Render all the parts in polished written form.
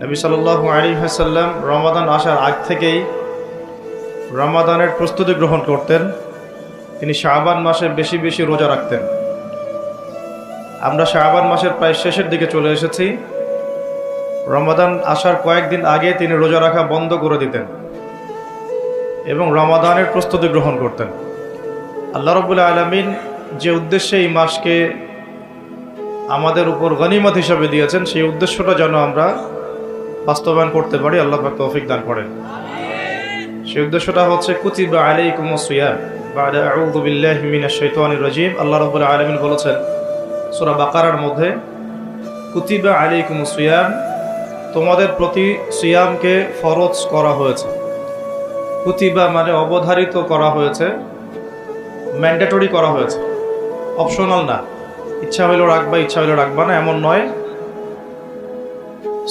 নবী সাল্লাল্লাহু আলাইহি ওয়াসাল্লাম রমাদান আসার আগ থেকেই রমাদানের প্রস্তুতি গ্রহণ করতেন। তিনি শাবান মাসে বেশি বেশি রোজা রাখতেন। আমরা শাবান মাসের প্রায় শেষের দিকে চলে এসেছি। রমাদান আসার কয়েকদিন আগে তিনি রোজা রাখা বন্ধ করে দিতেন এবং রমাদানের প্রস্তুতি গ্রহণ করতেন। আল্লাহ রাব্বুল আলামিন যে উদ্দেশ্যে এই মাসকে আমাদের উপর গনিমত হিসাবে দিয়েছেন, সেই উদ্দেশ্যটা যেন আমরা বাস্তবায়ন করতে পারি, আল্লাহ পাক তৌফিক দান করেন। সেই উদ্দেশ্যটা হচ্ছে কুতিবা আলাইকুমুস সিয়াম বা'দা আউযু বিল্লাহি মিনাশ শাইতানির রাজীম। আল্লাহ রাব্বুল আলামিন বলেছেন সূরা বাকারার মধ্যে, কুতিবা আলাইকুমুস সিয়াম, তোমাদের প্রতি সিয়ামকে ফরজ করা হয়েছে। কুতিবা মানে অবধারিত করা হয়েছে, ম্যান্ডেটরি করা হয়েছে, অপশনাল না। ইচ্ছা হইলো রাখবা, ইচ্ছা হইলো রাখবা না, এমন নয়।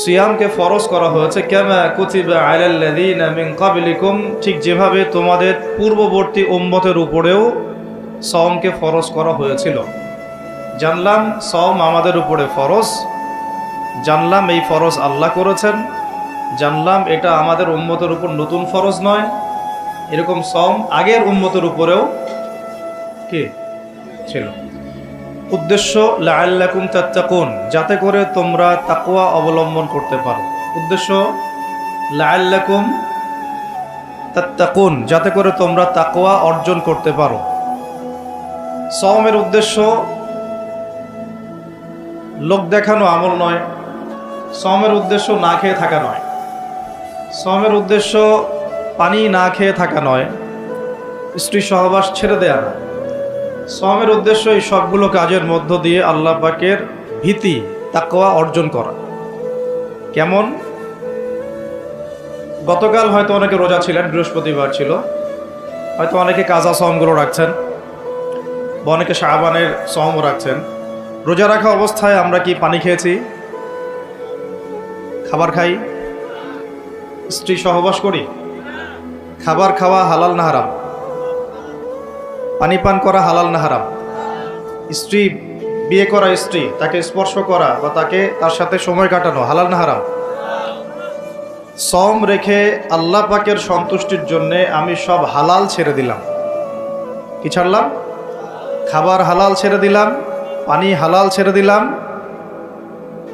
সিয়ামকে ফরজ করা হয়েছে কামা কুতিবা আলাল্লাযীনা মিন ক্বাবলিকুম, ঠিক যেভাবে তোমাদের পূর্ববর্তী উম্মতের উপরেও সওমকে ফরজ করা হয়েছিল। জানলাম সওম আমাদের উপরে ফরজ, জানলাম এই ফরজ আল্লাহ করেছেন, জানলাম এটা আমাদের উম্মতের উপর নতুন ফরজ নয়। এরকম সওম আগের উম্মতের উপরেও কি ছিল। উদ্দেশ্য লাআল্লাকুম তাত্তাকুন, যাতে করে তোমরা তাকওয়া অবলম্বন করতে পারো। উদ্দেশ্য লাআল্লাকুম তাত্তাকুন, যাতে করে তোমরা তাকওয়া অর্জন করতে পারো। সওমের উদ্দেশ্য লোক দেখানো আমল নয়, সওমের উদ্দেশ্য না খেয়ে থাকা নয়, সওমের উদ্দেশ্য পানি না খেয়ে থাকা নয়, স্ত্রী সহবাস ছেড়ে দেয়া নয়। সওমের উদ্দেশ্য এই সবগুলো কাজের মধ্য দিয়ে আল্লাহ পাকের ভীতি, তাকওয়া অর্জন করা। কেমন? গতকাল হয়তো অনেকে রোজা ছিলেন, বৃহস্পতিবার ছিল, হয়তো অনেকে কাজা সওমগুলো রাখছেন বা অনেকে শাবানের সওমও রাখছেন। রোজা রাখা অবস্থায় আমরা কি পানি খেয়েছি, খাবার খাই, স্ত্রী সহবাস করি? খাবার খাওয়া হালাল না হারাম? পানি পান করা হালাল না হারাম? স্ত্রী, বিয়ে করা স্ত্রী, তাকে স্পর্শ করা বা তার সাথে সময় কাটানো হালাল না হারাম? সওম রেখে আল্লাহ পাকের সন্তুষ্টির জন্যে আমি সব হালাল ছেড়ে দিলাম। কি ছাড়লাম? খাবার হালাল ছেড়ে দিলাম, পানি হালাল ছেড়ে দিলাম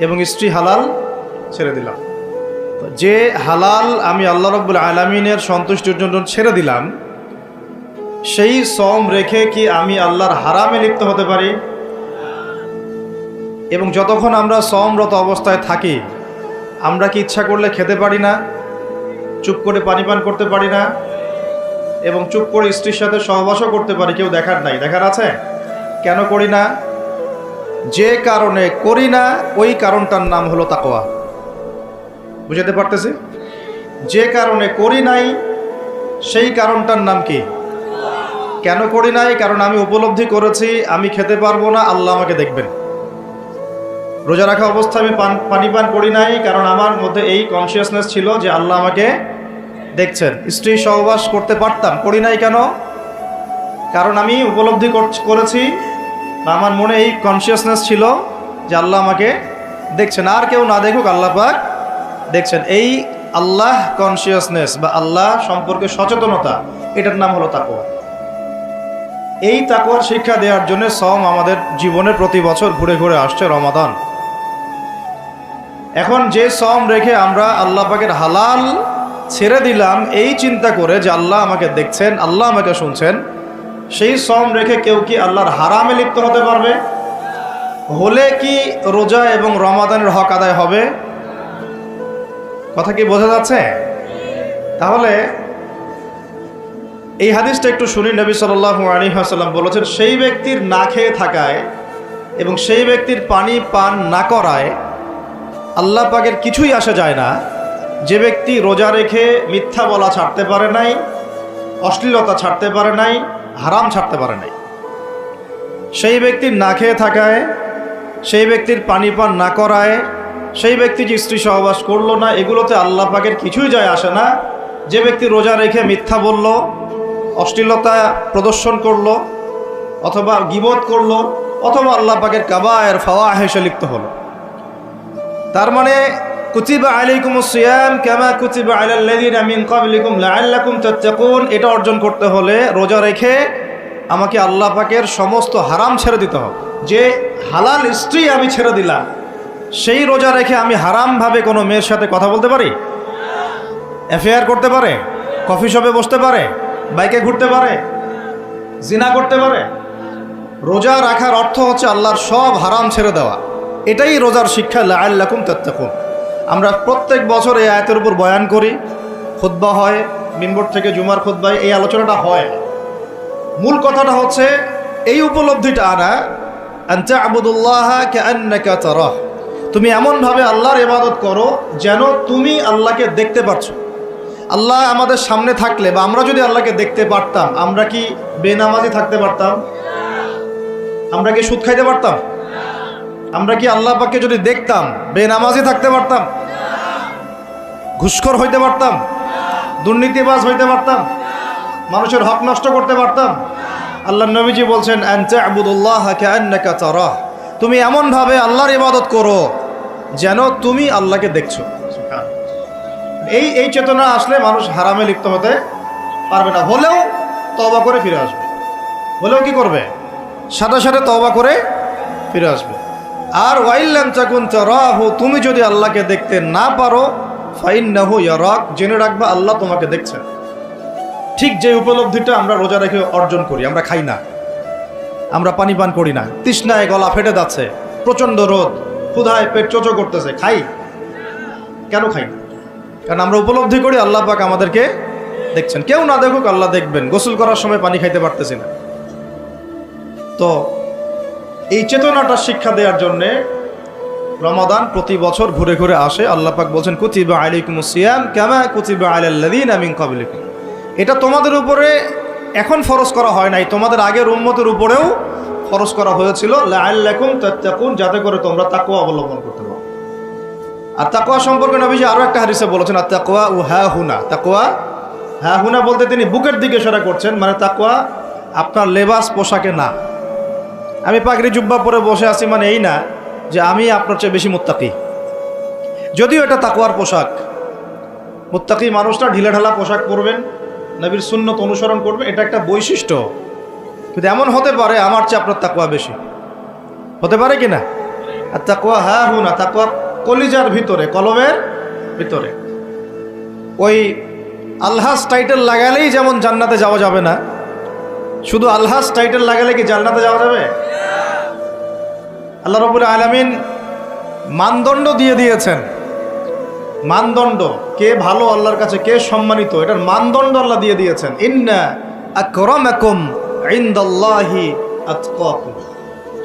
এবং স্ত্রী হালাল ছেড়ে দিলাম। যে হালাল আমি আল্লাহ রাব্বুল আলামিনের সন্তুষ্টির জন্য ছেড়ে দিলাম, সেই সওম রেখে কি আমি আল্লাহর হারামে লিপ্ত হতে পারি? এবং যতক্ষণ আমরা সওমরত অবস্থায় থাকি, আমরা কি ইচ্ছা করলে খেতে পারি না, চুপ করে পানি পান করতে পারি না, এবং চুপ করে স্ত্রীর সাথে সহবাসও করতে পারি, কেউ দেখার নাই? দেখার আছে? কেন করি না? যে কারণে করি না, ওই কারণটার নাম হলো তাকওয়া। বুঝাতে পারতেছি? যে কারণে করি নাই, সেই কারণটার নাম কি? কেন করি নাই? কারণ আমি উপলব্ধি করেছি আমি খেতে পারবো না, আল্লাহ আমাকে দেখবেন। রোজা রাখা অবস্থায় আমি পানি পান করি নাই, কারণ আমার মধ্যে এই কনসিয়াসনেস ছিল যে আল্লাহ আমাকে দেখছেন। স্ত্রী সহবাস করতে পারতাম, করি নাই কেন? কারণ আমি উপলব্ধি করেছি বা আমার মনে এই কনসিয়াসনেস ছিল যে আল্লাহ আমাকে দেখছেন, আর কেউ না দেখুক আল্লাহ পাক দেখছেন। এই আল্লাহ কনসিয়াসনেস বা আল্লাহ সম্পর্কে সচেতনতা, এটার নাম হলো তাকওয়া। এই তাকওয়ার শিক্ষা দেওয়ার জন্য সওম আমাদের জীবনে প্রতি বছর ঘুরে ঘুরে আসছে রমাদান। এখন যে সওম রেখে আমরা আল্লাহ পাকের হালাল ছেড়ে দিলাম এই চিন্তা করে যে আল্লাহ আমাকে দেখছেন, আল্লাহ আমাকে শুনছেন, সেই সওম রেখে কেউ কি আল্লাহর হারামে লিপ্ত হতে পারবে? হলে কি রোজা এবং রমাদানের হক আদায় হবে? কথা কি বোঝা যাচ্ছে? তাহলে এই হাদিসটা একটু শুনি। নবী সাল্লাল্লাহু আলাইহি ওয়াসাল্লাম বলেছেন, সেই ব্যক্তির না খেয়ে থাকায় এবং সেই ব্যক্তির পানি পান না করায় আল্লাহ পাকের কিছুই আসা যায় না। যে ব্যক্তি রোজা রেখে মিথ্যা বলা ছাড়তে পারে নাই, অশ্লীলতা ছাড়তে পারে নাই, হারাম ছাড়তে পারে নাই, সেই ব্যক্তির না খেয়ে থাকায়, সেই ব্যক্তির পানি পান না করায়, সেই ব্যক্তি যে স্ত্রী সহবাস করলো না, এগুলোতে আল্লাহ পাকের কিছুই যায় আসে না। যে ব্যক্তি রোজা রেখে মিথ্যা বলল, অশ্লীলতা প্রদর্শন করলো, অথবা গীবত করলো, অথবা আল্লাহ পাকের কাবায়ের ফাওয়াহিশে লিপ্ত হলো, তার মানে কুতিবা আলাইকুমুস সিয়াম কামা কুতিবা আলাল লাযিনা মিন ক্বাবলিকুম লাআল্লাকুম তাত্তাকুন, এটা অর্জন করতে হলে রোজা রেখে আমাকে আল্লাহ পাকের সমস্ত হারাম ছেড়ে দিতে হবে। যে হালাল স্ত্রী আমি ছেড়ে দিলাম, সেই রোজা রেখে আমি হারামভাবে কোনো মেয়ের সাথে কথা বলতে পারি, অ্যাফেয়ার করতে পারে, কফি শপে বসতে পারে, বাইকে ঘুরতে পারে, জিনা করতে পারে? রোজা রাখার অর্থ হচ্ছে আল্লাহর সব হারাম ছেড়ে দেওয়া। এটাই রোজার শিক্ষা, লাআল্লাকুম তাত্তাকুন। আমরা প্রত্যেক বছর এই আয়াতের উপর বয়ান করি, খুতবা হয়, মিম্বর থেকে জুমার খুতবায় এই আলোচনাটা হয়। মূল কথাটা হচ্ছে এই উপলব্ধিটা আনা, আনতা আবুদুল্লাহা কাআন্নাকা তারাহ, তুমি এমনভাবে আল্লাহর ইবাদত করো যেন তুমি আল্লাহকে দেখতে পারছো। আল্লাহ আমাদের সামনে থাকলে বা আমরা যদি আল্লাহকে দেখতে পারতাম, আমরা কি বেনামাজি থাকতে পারতাম? আমরা কি সুদ খাইতে পারতাম? আমরা কি আল্লাহ পাককে যদি দেখতাম বেনামাজি থাকতে পারতাম? ঘুষখোর হইতে পারতাম? দুর্নীতিবাজ হইতে পারতাম? মানুষের হক নষ্ট করতে পারতাম? আল্লাহ নবীজি বলছেন, আনতা আবুদুল্লাহা কাআন্নাকা তারাহ, তুমি এমনভাবে আল্লাহর ইবাদত করো যেন তুমি আল্লাহকে দেখছো। এই চেতনা আসলে মানুষ হারামে লিপ্ত হতে পারবে না। হলেও তওবা করে ফিরে আসবে। হলেও কি করবে? সাথে সাথে তওবা করে ফিরে আসবে। আর ওয়াইল্লাম তাকুন তারাহু, তুমি যদি আল্লাহকে দেখতে না পারো, ফাইন্নাহু ইয়ারাক, জেনে রাখবা আল্লাহ তোমাকে দেখছেন। ঠিক যে উপলব্ধিটা আমরা রোজা রেখে অর্জন করি। আমরা খাই না, আমরা পানি পান করি না, তৃষ্ণায় গলা ফেটে যাচ্ছে, প্রচণ্ড রোদ, ক্ষুধায় পেট চোচো করতেছে, খাই কেন? খাই না কারণ আমরা উপলব্ধি করি আল্লাহ পাক আমাদেরকে দেখছেন। কেউ না দেখুক আল্লাহ দেখবেন। গোসল করার সময় পানি খাইতে পারতেছি না। তো এই চেতনাটা শিক্ষা দেওয়ার জন্যে রমাদান প্রতি বছর ঘুরে ঘুরে আসে। আল্লাহ পাক বলছেন, কুতিবা আলাইকুমুস সিয়াম কামা কুতিবা আলাল লাযিনা মিন ক্বাবলিকুম, এটা তোমাদের উপরে এখন ফরজ করা হয় নাই, তোমাদের আগের উম্মতের উপরেও ফরজ করা হয়েছিল, লাআল্লাকুম তাত্তাকুন, যাতে করে তোমরা তাকওয়া অবলম্বন করতে পারো। আর তাকওয়া সম্পর্কে নবীজি আরো একটা হাদিসে বলেছেন, আর তাকওয়া ও হা হুনা, তাকওয়া হা হুনা বলতে তিনি বুকের দিকে ইশারা করছেন, মানে তাকওয়া আপনার লেবাস পোশাকে না। আমি পাগড়ি জুব্বা পরে বসে আছি মানে এই না যে আমি আপনার চেয়ে বেশি মুত্তাকি, যদিও এটা তাকওয়ার পোশাক। মুত্তাকি মানুষটা ঢিলেঢালা পোশাক পরবেন, নবীর সুন্নত অনুসরণ করবে, এটা একটা বৈশিষ্ট্য। কিন্তু এমন হতে পারে আমার চেয়ে আপনার তাকওয়া বেশি, হতে পারে কি না? আর তাকওয়া হা হুনা, তাকওয়া কলিজার ভিতরে, কলবের ভিতরে। ওই আলহাজ টাইটেল লাগালেই যেমন জান্নাতে যাওয়া যাবে না, শুধু আলহাজ টাইটেল লাগালে কি জান্নাতে যাওয়া যাবে? আল্লাহ রাব্বুল আলামিন মানদণ্ড দিয়ে দিয়েছেন। মানদণ্ড, কে ভালো আল্লাহর কাছে, কে সম্মানিত, এটার মানদণ্ড আল্লাহ দিয়ে দিয়েছেন। ইন্না আকরামাকুম ইনদাল্লাহি আতকাকুম,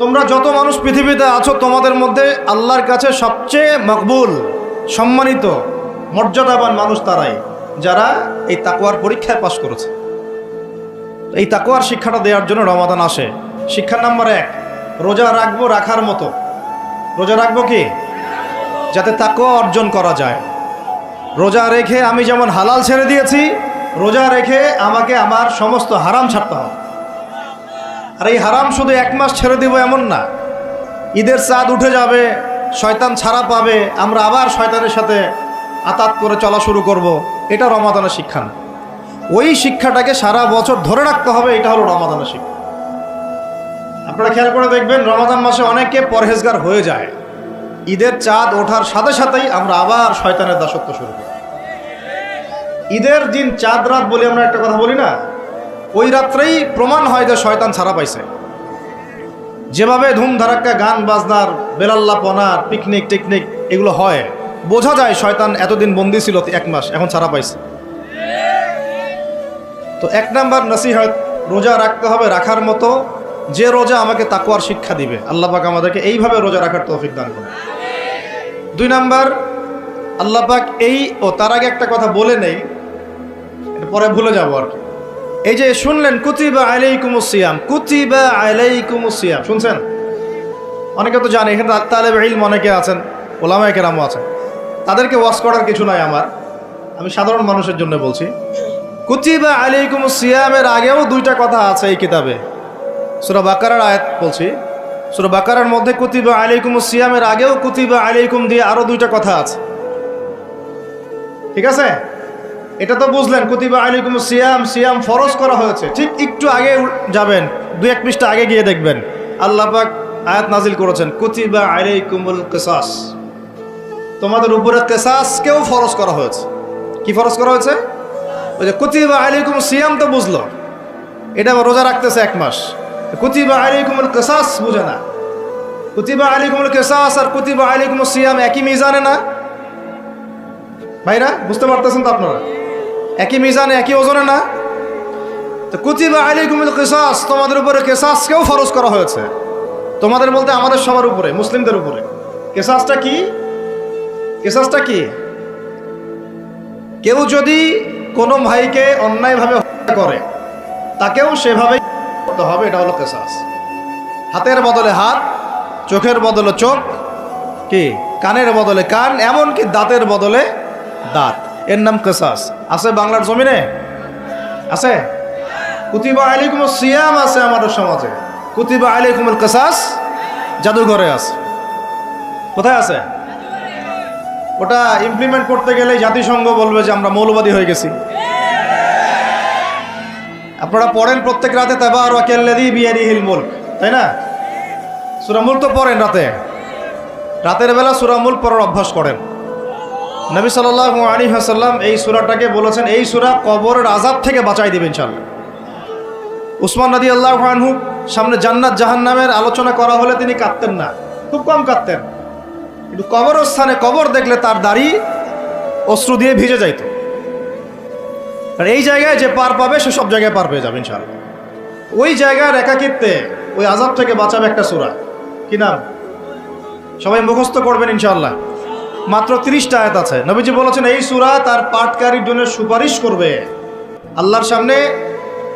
তোমরা যত মানুষ পৃথিবীতে আছো তোমাদের মধ্যে আল্লাহর কাছে সবচেয়ে মকবুল, সম্মানিত, মর্যাদাবান মানুষ তারাই যারা এই তাকওয়ার পরীক্ষায় পাশ করেছে। এই তাকওয়ার শিক্ষাটা দেওয়ার জন্য রমাদান আসে। শিক্ষা নাম্বার 1, রোজা রাখবো রাখার মতো। রোজা রাখবো কি? যাতে তাকওয়া অর্জন করা যায়। রোজা রেখে আমি যেমন হালাল ছেড়ে দিয়েছি, রোজা রেখে আমাকে আমার সমস্ত হারাম ছাড়তে হবে। আর এই হারাম শুধু 1 মাস ছেড়ে দিব এমন না। ঈদের চাঁদ উঠে যাবে, শয়তান ছাড়া পাবে, আমরা আবার শয়তানের সাথে আতাত করে চলা শুরু করব, এটা রমাদানের শিক্ষা না। ওই শিক্ষাটাকে সারা বছর ধরে রাখতে হবে, এটা হলো রমাদানের শিক্ষা। আপনারা খেয়াল করে দেখবেন রমাদান মাসে অনেকে পরহেজগার হয়ে যায়, ঈদের চাঁদ ওঠার সাথে সাথেই আমরা আবার শয়তানের দাসত্ব শুরু করি। ঈদের দিন চাঁদ রাত বলি আমরা একটা কথা বলি না, ওই রাত্রেই প্রমাণ হয় যে শয়তান ছাড়া পাইছে। যেভাবে ধুমধারাক্কা গান বাজনার, বেলাল্লাপনার, পিকনিক টিকনিক এগুলো হয়, বোঝা যায় শয়তান এতদিন বন্দী ছিল 1 মাস, এখন ছাড়া পাইছে। তো 1 নাম্বার নসিহত, রোজা রাখতে হবে রাখার মতো, যে রোজা আমাকে তাকওয়ার শিক্ষা দিবে। আল্লাহ পাক আমাদেরকে এইভাবে রোজা রাখার তৌফিক দান করুন। 2 নাম্বার, আল্লাহ পাক তার আগে একটা কথা বলে নেই, এটা পরে ভুলে যাবো আর কি। এই যে শুনলেন কুতিবা আলাইকুমুস সিয়াম, কুতিবা আলাইকুমুস সিয়াম, শুনছেন? অনেকে তো জানে, এখানে তালেবে ইলম অনেকে আছেন, ওলামায়ে কেরামও আছেন, তাদেরকে ওয়াজ করার কিছু নাই আমার, আমি সাধারণ মানুষের জন্য বলছি। কুতিবা আলাইকুমুস সিয়ামের আগেও 2টা কথা আছে এই কিতাবে। সূরা বাকারার আয়াত বলছি, সূরা বাকারার মধ্যে কুতিবা আলাইকুমুস সিয়ামের আগেও কুতিবা আলাইকুম দিয়ে আরো 2টা কথা আছে। ঠিক আছে? এটা তো বুঝলেন, কুতিবা আলাইকুমুস সিয়াম, সিয়াম ফরজ করা হয়েছে। ঠিক একটু আগে যাবেন, 2-1 পৃষ্ঠা আগে গিয়ে দেখবেন আল্লাহ পাক আয়াত নাজিল করেছেন, কুতিবা আলাইকুমুল কিসাস, তোমাদের উপরে কিসাসকেও ফরজ করা হয়েছে। কি ফরজ করা হয়েছে? ওই যে কুতিবা আলাইকুমুস সিয়াম তো বুঝলো, এটা রোজা রাখতেছে 1 মাস, কুতিবা আলাইকুমুল কিসাস বুঝে না। কুতিবা আলাইকুমুল কিসাস আর কুতিবা আলাইকুমুস সিয়াম একই মিজানে না ভাইরা? বুঝতে পারতেছেন তো আপনারা? একই মিজানে, একই ওজনে না? তো কুতিবা আলাইকুমুল কিসাস, তোমাদের উপরে কিসাসকেও ফরজ করা হয়েছে। তোমাদের বলতে আমাদের সবার উপরে, মুসলিমদের উপরে। কিসাসটা কি? কিসাসটা কি? কেউ যদি কোনো ভাইকে অন্যায়ভাবে হত্যা করে, তাকেও সেভাবেই করতে হবে, এটা হলো কিসাস। হাতের বদলে হাত, চোখের বদলে চোখ, কি কানের বদলে কান, এমনকি দাঁতের বদলে দাঁত, এর নাম কিসাস। আছে বাংলার জমিনে? আছে? কুতিবা আলাইকুমুস সিয়াম আছে আমাদের সমাজে, কুতিবা আলাইকুমুল কিসাস জাদুঘরে আছে। কোথায় আছে? ওটা ইমপ্লিমেন্ট করতে গেলে জাতিসংঘ বলবে যে আমরা মৌলবাদী হয়ে গেছি। আপনারা পড়েন প্রত্যেক রাতে তাবারাকাল্লাযী বিয়াদিহিল মুলক, তাই না? সূরা মুলক তো পড়েন রাতে, রাতের বেলা সূরা মুলক পড়ার অভ্যাস করেন। নবী সাল্লাল্লাহু আলাইহি ওয়াসাল্লাম এই সূরাটাকে বলেছেন এই সূরা কবরের আযাব থেকে বাঁচাই দিবে ইনশাআল্লাহ। উসমান রাদিয়াল্লাহু আনহু সামনে জান্নাত জাহান্নামের আলোচনা করা হলে তিনি কাঁদতেন না, খুব কম কাঁদতেন, কিন্তু কবরস্থানে কবর দেখলে তার দাড়ি অশ্রু দিয়ে ভিজে যাইত। আর এই জায়গায় যে পার পাবে সে সব জায়গায় পার পেয়ে যাবে ইনশাআল্লাহ। ওই জায়গার একাকিত্বে ওই আযাব থেকে বাঁচাবে একটা সূরা, কি নাম? সবাই মুখস্থ করবেন ইনশাআল্লাহ। মাত্র 30টা আয়াত আছে। নবীজি বলেছেন এই সূরা তার পাঠকারীর জন্য সুপারিশ করবে আল্লাহর সামনে,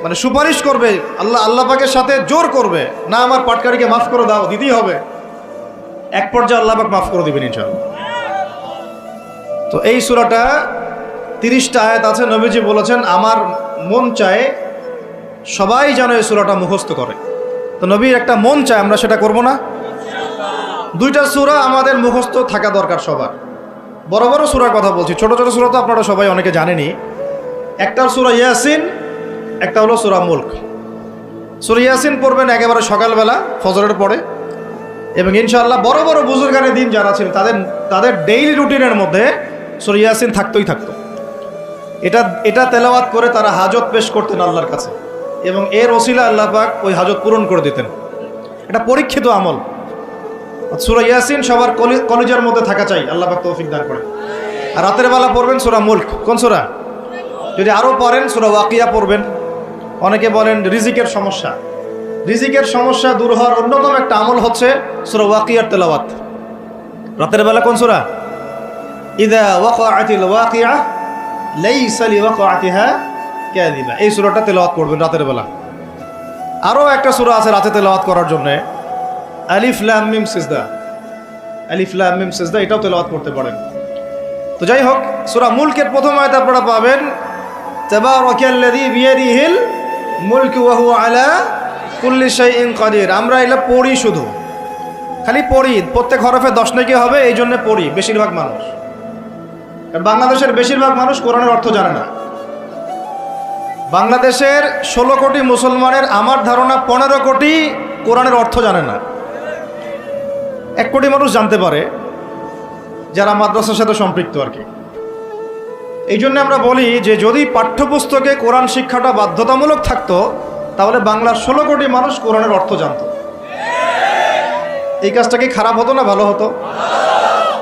মানে সুপারিশ করবে আল্লাহ পাকের সাথে জোর করবে, না আমার পাঠকারীকে মাফ করে দাও, দিতেই হবে। এক পর্যায়ে আল্লাহ পাক মাফ করে দিবেন ইনশাআল্লাহ। তো এই সূরাটা 30টা আয়াত আছে। নবীজি বলেছেন আমার মন চায় সবাই যেন এই সূরাটা মুখস্থ করে। তো নবীর একটা মন চায়, আমরা সেটা করব না? 2টা সূরা আমাদের মুখস্থ থাকা দরকার সবার। বড় বড় সূরার কথা বলছি, ছোট ছোট সূরা তো আপনারা সবাই অনেকে জানেনই। একটা সূরা ইয়াসিন, একটা হলো সূরা মুলক। সূরা ইয়াসিন পড়বেন একেবারে সকালবেলা ফজরের পরে, এবং ইনশাআল্লাহ বড় বড় বুজুর্গানের দিন যারা ছিলেন তাদের ডেইলি রুটিনের মধ্যে সূরা ইয়াসিন থাকতোই থাকতো। এটা তেলাওয়াত করে তারা হাজত পেশ করতেন আল্লাহর কাছে, এবং এর ওসিলা আল্লাহ পাক ওই হাজত পূরণ করে দিতেন। এটা পরীক্ষিত আমল। সূরা ইয়াসিন সবার কলিজার মধ্যে থাকা চাই, আল্লাহ পাক তৌফিক দান করে। আর রাতের বেলা পড়বেন সূরা মুলক। কোন সূরা? যদি আরও পড়েন সূরা ওয়াকিয়া পড়বেন। অনেকে বলেন রিজিকের সমস্যা, রিজিকের সমস্যা দূর হওয়ার অন্যতম একটা আমল হচ্ছে সূরা ওয়াকিয়ার তেলাওয়াত। রাতের বেলা কোন সূরা? ইযা ওয়াকাআতিল ওয়াকিআহ লাইসা লিওয়াকাআতিহা কাযিবা, এই সূরাটা তেলাওয়াত করবেন রাতের বেলা। আরও একটা সূরা আছে রাতে তেলাওয়াত করার জন্য, আলিফ লাম মিম সিজদা, আলিফ লাম মিম সিজদা, এটাও তেলাওয়াত করতে পারেন। তো যাই হোক, সূরা মুলকের প্রথম আয়াত আপনারা পাবেন তাবারাকাল্লাযী বিয়াদিহিল মুলকু ওয়া হুয়া আলা কুল্লি শাইইন কাদির। আমরা এটা পড়ি, শুধু খালি পড়ি, প্রত্যেক হরফে 10 নেকি হবে, এই জন্য পড়ি বেশিরভাগ মানুষ। কারণ বাংলাদেশের বেশিরভাগ মানুষ কোরআনের অর্থ জানে না। বাংলাদেশের 16 কোটি মুসলমানের আমার ধারণা 15 কোটি কোরআনের অর্থ জানে না। 1 কোটি মানুষ জানতে পারে যারা মাদ্রাসার সাথে সম্পৃক্ত আর কি। এই জন্য আমরা বলি যে যদি পাঠ্যপুস্তকে কোরআন শিক্ষাটা বাধ্যতামূলক থাকতো, তাহলে বাংলার 16 কোটি মানুষ কোরআনের অর্থ জানত। এই কাজটা কি খারাপ হতো না ভালো হতো?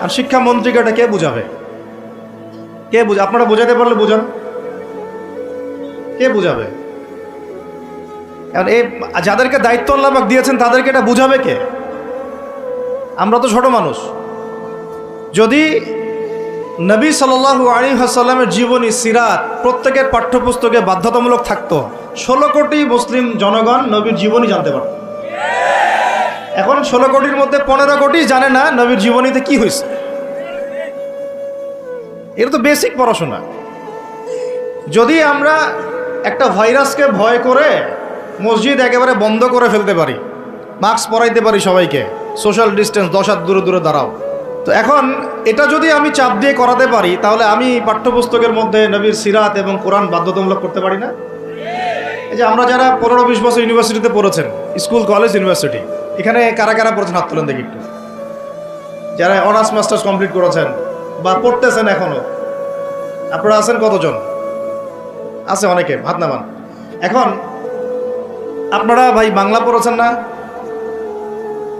আর শিক্ষামন্ত্রীকে এটা কে বুঝাবে? আপনারা বোঝাতে পারলে বুঝান, কে বুঝাবে? কারণ এই যাদেরকে দায়িত্ব আল্লাহ পাক দিয়েছেন তাদেরকে এটা বুঝাবে কে? আমরা তো ছোট মানুষ। যদি নবী সাল্লাল্লাহু আলাইহি ওয়াসাল্লামের জীবনী সিরাত প্রত্যেকের পাঠ্যপুস্তকে বাধ্যতামূলক থাকতো, 16 কোটি মুসলিম জনগণ নবীর জীবনী জানতে পারত। এখন 16 কোটির মধ্যে 15 কোটি জানে না নবীর জীবনীতে কি হয়েছে। এটা তো বেসিক পড়াশোনা। যদি আমরা একটা ভাইরাসকে ভয় করে মসজিদ একেবারে বন্ধ করে ফেলতে পারি, মাস্ক পরাইতে পারি সবাইকে, সোশ্যাল ডিস্টেন্স 10 হাত দূরে দূরে দাঁড়াও, তো তো এখন এটা যদি আমি চাপ দিয়ে করাতে পারি, তাহলে আমি পাঠ্যপুস্তকের মধ্যে নবীর সিরাত এবং কোরআন বাধ্যতামূলক করতে পারি না? এই যে আমরা যারা 15-20 বছর ইউনিভার্সিটিতে পড়েছেন, স্কুল কলেজ ইউনিভার্সিটি, এখানে কারা কারা পড়েছেন হাত তুলেন দেখি একটু। যারা অনার্স মাস্টার্স কমপ্লিট করেছেন বা পড়তেছেন এখনো, আপনারা আছেন কতজন? আছে অনেকে, হাত নামান। এখন আপনারা ভাই বাংলা পড়েছেন না?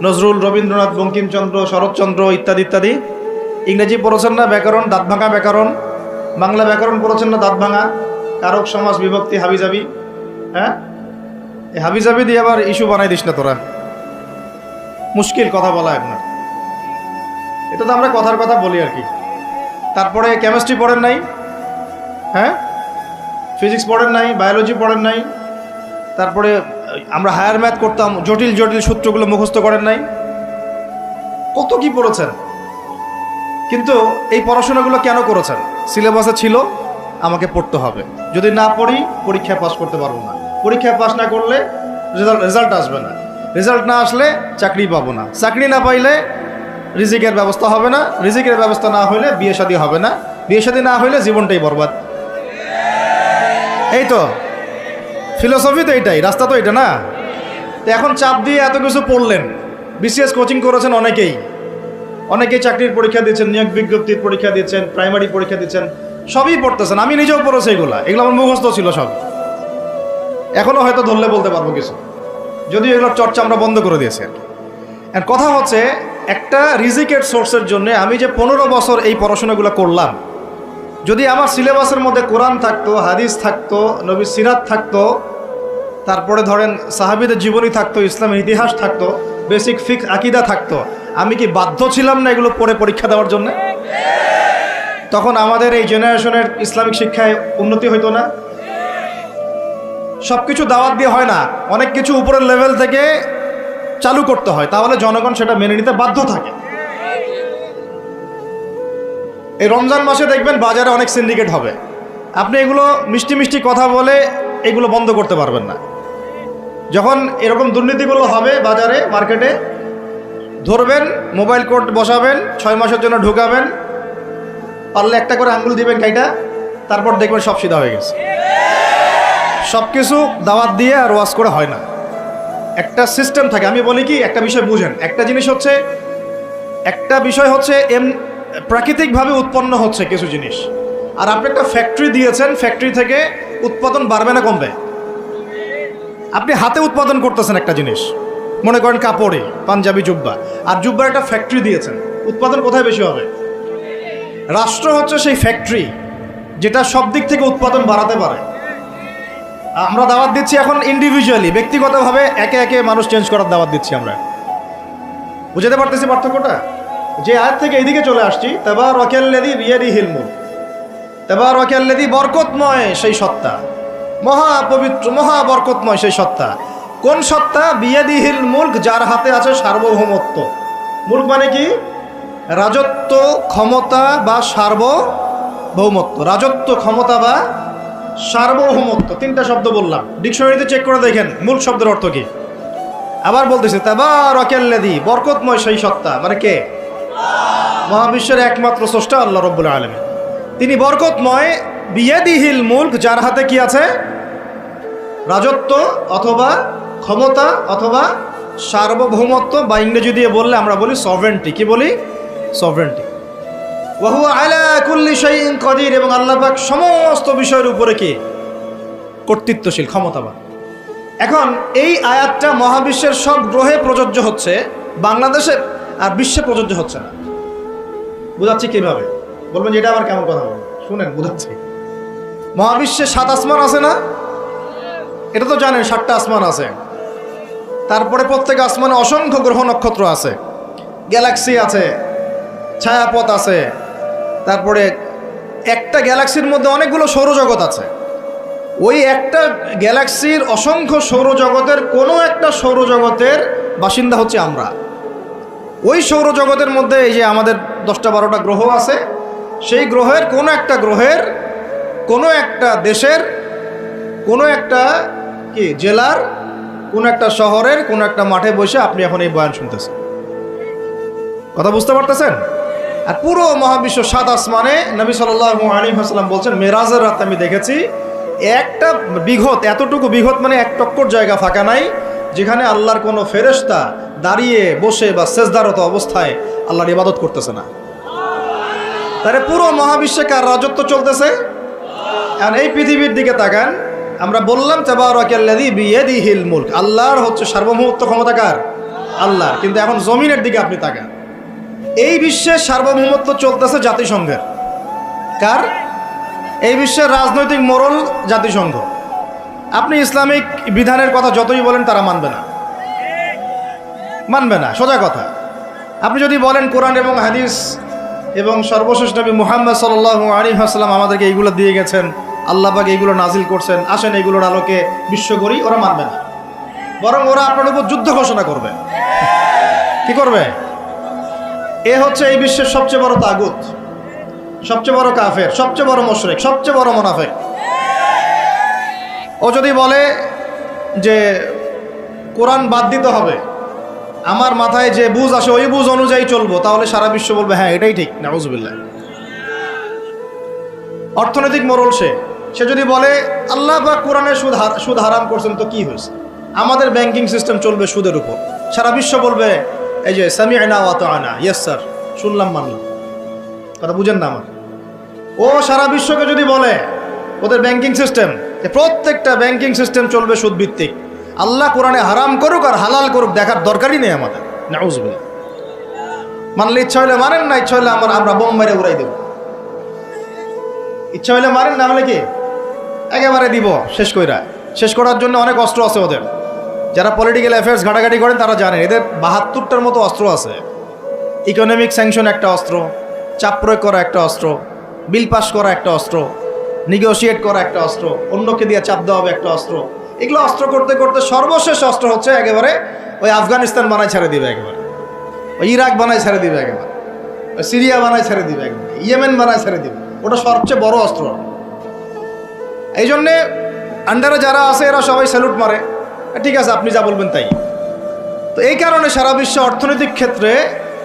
নজরুল, রবীন্দ্রনাথ, বঙ্কিমচন্দ্র, শরৎচন্দ্র ইত্যাদি ইত্যাদি। ইংরেজি পড়েছেন না? ব্যাকরণ, দাঁত ভাঙা ব্যাকরণ। বাংলা ব্যাকরণ পড়েছেন না? দাঁত ভাঙা, কারক, সমাস, বিভক্তি, হাবিজাবি। হ্যাঁ, এই হাবিজাবি দিয়ে আবার ইস্যু বানাই দিস না তোরা, মুশকিল কথা বলা আপনার। এটা তো আমরা কথার কথা বলি আর কি। তারপরে কেমিস্ট্রি পড়েন নাই? হ্যাঁ, ফিজিক্স পড়েন নাই? বায়োলজি পড়েন নাই? তারপরে আমরা হায়ার ম্যাথ করতাম, জটিল জটিল সূত্রগুলো মুখস্থ করেন নাই? কত কি পড়েছেন। কিন্তু এই পড়াশোনাগুলো কেন করেছেন? সিলেবাসে ছিল, আমাকে পড়তে হবে, যদি না পড়ি পরীক্ষায় পাস করতে পারবো না, পরীক্ষায় পাস না করলে রেজাল্ট আসবে না, রেজাল্ট না আসলে চাকরি পাবো না, চাকরি না পাইলে রিজিকের ব্যবস্থা হবে না, রিজিকের ব্যবস্থা না হইলে বিয়ে শাদী হবে না, বিয়ে শাদী না হইলে জীবনটাই বরবাদ। এই তো ফিলোসফি, তো এইটাই, রাস্তা তো এটা না। তো এখন চাপ দিয়ে এত কিছু পড়লেন, বিসিএস কোচিং করেছেন অনেকেই চাকরির পরীক্ষা দিচ্ছেন, নিয়োগ বিজ্ঞপ্তির পরীক্ষা দিচ্ছেন, প্রাইমারি পরীক্ষা দিচ্ছেন, সবই পড়তেছেন। আমি নিজেও পড়েছি এগুলো আমার মুখস্থ ছিল সব, এখনও হয়তো ধরলে বলতে পারবো কিছু, যদিও এগুলোর চর্চা আমরা বন্ধ করে দিয়েছি আর কি। কথা হচ্ছে, একটা রিজিকের সোর্সের জন্য আমি যে 15 বছর এই পড়াশোনাগুলো করলাম, যদি আমার সিলেবাসের মধ্যে কোরআন থাকতো, হাদিস থাকতো, নবী সিরাত থাকতো, তারপরে ধরেন সাহাবীদের জীবনী থাকতো, ইসলামের ইতিহাস থাকতো, বেসিক ফিকহ আকীদা থাকতো, আমি কি বাধ্য ছিলাম না এগুলো পড়ে পরীক্ষা দেওয়ার জন্য? তখন আমাদের এই জেনারেশনের ইসলামিক শিক্ষায় উন্নতি হইতো না? সব কিছু দাওয়াত দিয়ে হয় না, অনেক কিছু উপরের লেভেল থেকে চালু করতে হয়, তাহলে জনগণ সেটা মেনে নিতে বাধ্য থাকে। এই রমজান মাসে দেখবেন বাজারে অনেক সিন্ডিকেট হবে, আপনি এগুলো মিষ্টি মিষ্টি কথা বলে এগুলো বন্ধ করতে পারবেন না। যখন এরকম দুর্নীতিগুলো হবে বাজারে, মার্কেটে, ধরবেন, মোবাইল কোর্ট বসাবেন, 6 মাসের জন্য ঢুকাবেন, পারলে একটা করে আঙ্গুল দিবেন কাইটা, তারপর দেখবেন সব সিধা হয়ে গেছে। সব কিছু দাওয়াত দিয়ে আর ওয়াজ করে হয় না, একটা সিস্টেম থাকে। আমি বলি কি, একটা বিষয় বুঝেন, একটা জিনিস হচ্ছে, একটা বিষয় হচ্ছে প্রাকৃতিকভাবে উৎপন্ন হচ্ছে কিছু জিনিস, আর আপনি একটা ফ্যাক্টরি দিয়েছেন, ফ্যাক্টরি থেকে উৎপাদন বাড়বে না কমবে? আপনি হাতে উৎপাদন করতেছেন একটা জিনিস, মনে করেন কাপড়ে পাঞ্জাবি জুব্বা, আর জুব্বার একটা ফ্যাক্টরি দিয়েছেন, উৎপাদন কোথায় বেশি হবে? রাষ্ট্র হচ্ছে সেই ফ্যাক্টরি যেটা সব দিক থেকে উৎপাদন বাড়াতে পারে। আমরা দাওয়াত দিচ্ছি এখন ইন্ডিভিজুয়ালি, ব্যক্তিগতভাবে একে একে মানুষ চেঞ্জ করার দাওয়াত দিচ্ছি আমরা। বুঝতে পারতেছি পার্থক্যটা? যে আয়াত থেকে এইদিকে চলে আসছি, তাবারাকাল্লাযী বিয়াদিহিল মুলক, তাবারাকাল্লাযী বরকতময় সেই সত্তা, মহা পবিত্র মহা বরকতময় সেই সত্তা। কোন সত্তা? বিয়াদিহিল মুলক, যার হাতে আছে সার্বভৌমত্ব। মুলক মানে কি? রাজত্ব, ক্ষমতা বা সার্বভৌমত্ব। রাজত্ব, ক্ষমতা বা সার্বভৌমত্ব, 3টা শব্দ বললাম, ডিকশনারিতে চেক করে দেখেন মুলক শব্দের অর্থ কি। আবার বলতেছে তাবারাকাল্লাযী, বরকতময় সেই সত্তা, মানে কে? মহাবিশ্বের একমাত্র স্রষ্টা আল্লাহ রাব্বুল আলামিন, তিনি বরকতময়। বিয়াদিহিল মুলক, যার হাতে কি আছে? রাজত্ব অথবা ক্ষমতা অথবা সার্বভৌমত্ব, বা ইংরেজি দিয়ে বললে আমরা বলি সভরেন্টি। কি বলি? সভরেন্টি। ওয়া হুয়া আলা কুল্লি শাইইন কাদির, এবং আল্লাহ পাক সমস্ত বিষয়ের উপরে কি? কর্তৃত্বশীল, ক্ষমতাবান। এখন এই আয়াতটা মহাবিশ্বের সব গ্রহে প্রযোজ্য হচ্ছে, বাংলাদেশে আর বিশ্বে প্রযোজ্য হচ্ছে না। বুঝাচ্ছি কিভাবে? বলবেন যে এটা আবার কেমন কথা বলবেন, শুনেন বুঝাচ্ছি। মহাবিশ্বে 7 আসমান আছে না? এটা তো জানেন, 7টা আসমান আছে। তারপরে প্রত্যেক আসমানে অসংখ্য গ্রহ নক্ষত্র আছে, গ্যালাক্সি আছে, ছায়াপথ আছে। তারপরে একটা গ্যালাক্সির মধ্যে অনেকগুলো সৌরজগৎ আছে। ওই একটা গ্যালাক্সির অসংখ্য সৌরজগতের কোনো একটা সৌরজগতের বাসিন্দা হচ্ছে আমরা। ওই সৌরজগতের মধ্যে এই যে আমাদের 10টা-12টা গ্রহ আছে, সেই গ্রহের কোনো একটা গ্রহের, কোনো একটা দেশের, কোনো একটা কি জেলার, কোনো একটা শহরের, কোনো একটা মাঠে বসে আপনি এখন এই বয়ান শুনতেছেন। কথা বুঝতে পারতেছেন? আর পুরো মহাবিশ্ব 7 আসমানে নবী সাল্লাল্লাহু আলাইহি ওয়াসাল্লাম বলছেন মেরাজের রাতে আমি দেখেছি একটা বিঘত, এতটুকু বিঘত মানে এক টক্কর জায়গা ফাঁকা নাই যেখানে আল্লাহর কোনো ফেরেশতা দাঁড়িয়ে বসে বা সেজদারত অবস্থায় আল্লাহর ইবাদত করতেছে না। তাহলে পুরো মহাবিশ্বে কার রাজত্ব চলতেছে? এখন এই পৃথিবীর দিকে তাকান, আমরা বললাম তাবারাকাল্লাযী বিয়াদিহিল মুলক, আল্লাহর হচ্ছে সার্বভৌমত্ব ক্ষমতা কার? আল্লাহর। কিন্তু এখন জমিনের দিকে আপনি তাকান, এই বিশ্বের সার্বভৌমত্ব চলতেছে জাতিসংঘের। কার? এই বিশ্বের রাজনৈতিক মোড়ল জাতিসংঘ। আপনি ইসলামিক বিধানের কথা যতই বলেন তারা মানবে না, সোজা কথা। আপনি যদি বলেন কোরআন এবং হাদিস এবং সর্বশেষ নবী মুহাম্মদ সাল্লাল্লাহু আলাইহি ওয়াসাল্লাম আমাদেরকে এইগুলো দিয়ে গেছেন, আল্লাহ পাক এইগুলো নাজিল করছেন, আসেন এইগুলোর আলোকে বিশ্ব করি, ওরা মানবে না। বরং ওরা আপনার উপর যুদ্ধ ঘোষণা করবে। কি করবে? এ হচ্ছে এই বিশ্বের সবচেয়ে বড় তাগুত, সবচেয়ে বড় কাফের, সবচেয়ে বড় মুশরিক, সবচেয়ে বড় মুনাফিক। ও যদি বলে যে কোরআন বাদ দিতে হবে, আমার মাথায় যে বুঝ আসে ওই বুঝ অনুযায়ী চলবো, তাহলে সারা বিশ্ব বলবে হ্যাঁ এটাই ঠিক। নাউজুবিল্লাহ। অর্থনৈতিক মোড়ল সে যদি বলে আল্লাহ পাক কোরআনে সুদ হারাম করছেন, তো কি হয়েছে? আমাদের ব্যাংকিং সিস্টেম চলবে সুদের উপর, সারা বিশ্ব বলবে এই যে সামি'না ওয়া আতা'না, ইয়েস স্যার, শুনলাম মানলাম। কথা বুঝেন না আমার? ও সারা বিশ্বকে যদি বলে ওদের ব্যাংকিং সিস্টেম, প্রত্যেকটা ব্যাংকিং সিস্টেম চলবে সুদ ভিত্তিক, আল্লাহ কোরআনে হারাম করুক আর হালাল করুক দেখার দরকারই নেই আমাদের, নাউজুবিল্লাহ। মানলে ইচ্ছা হইলে মানেন, না ইচ্ছা হইলে আমরা বোম মেরে উড়াই দেব। ইচ্ছা হইলে মারেন, না হলে কি একেবারে দিব শেষ করার জন্য অনেক অস্ত্র আছে ওদের। যারা পলিটিক্যাল অ্যাফেয়ার্স ঘাটাঘাটি করেন তারা জানেন এদের 72টার মতো অস্ত্র আছে। ইকোনমিক স্যাংশন একটা অস্ত্র, চাপ প্রয়োগ করা একটা অস্ত্র, বিল পাস করা একটা অস্ত্র, নেগোশিয়েট করা একটা অস্ত্র, অন্যকে দিয়ে চাপ দেওয়া হবে একটা অস্ত্র। এগুলো অস্ত্র করতে করতে সর্বশেষ অস্ত্র হচ্ছে একেবারে ওই আফগানিস্তান বানায় ছেড়ে দিবে, একেবারে ওই ইরাক বানায় ছেড়ে দিবে, একেবারে ওই সিরিয়া বানায় ছেড়ে দিবে, একেবারে ইয়েমেন বানায় ছেড়ে দিবে। ওটা সবচেয়ে বড় অস্ত্র। এই জন্যে আন্ডারে যারা আছে এরা সবাই স্যালুট মারে, ঠিক আছে আপনি যা বলবেন তাই। তো এই কারণে সারা বিশ্বে অর্থনৈতিক ক্ষেত্রে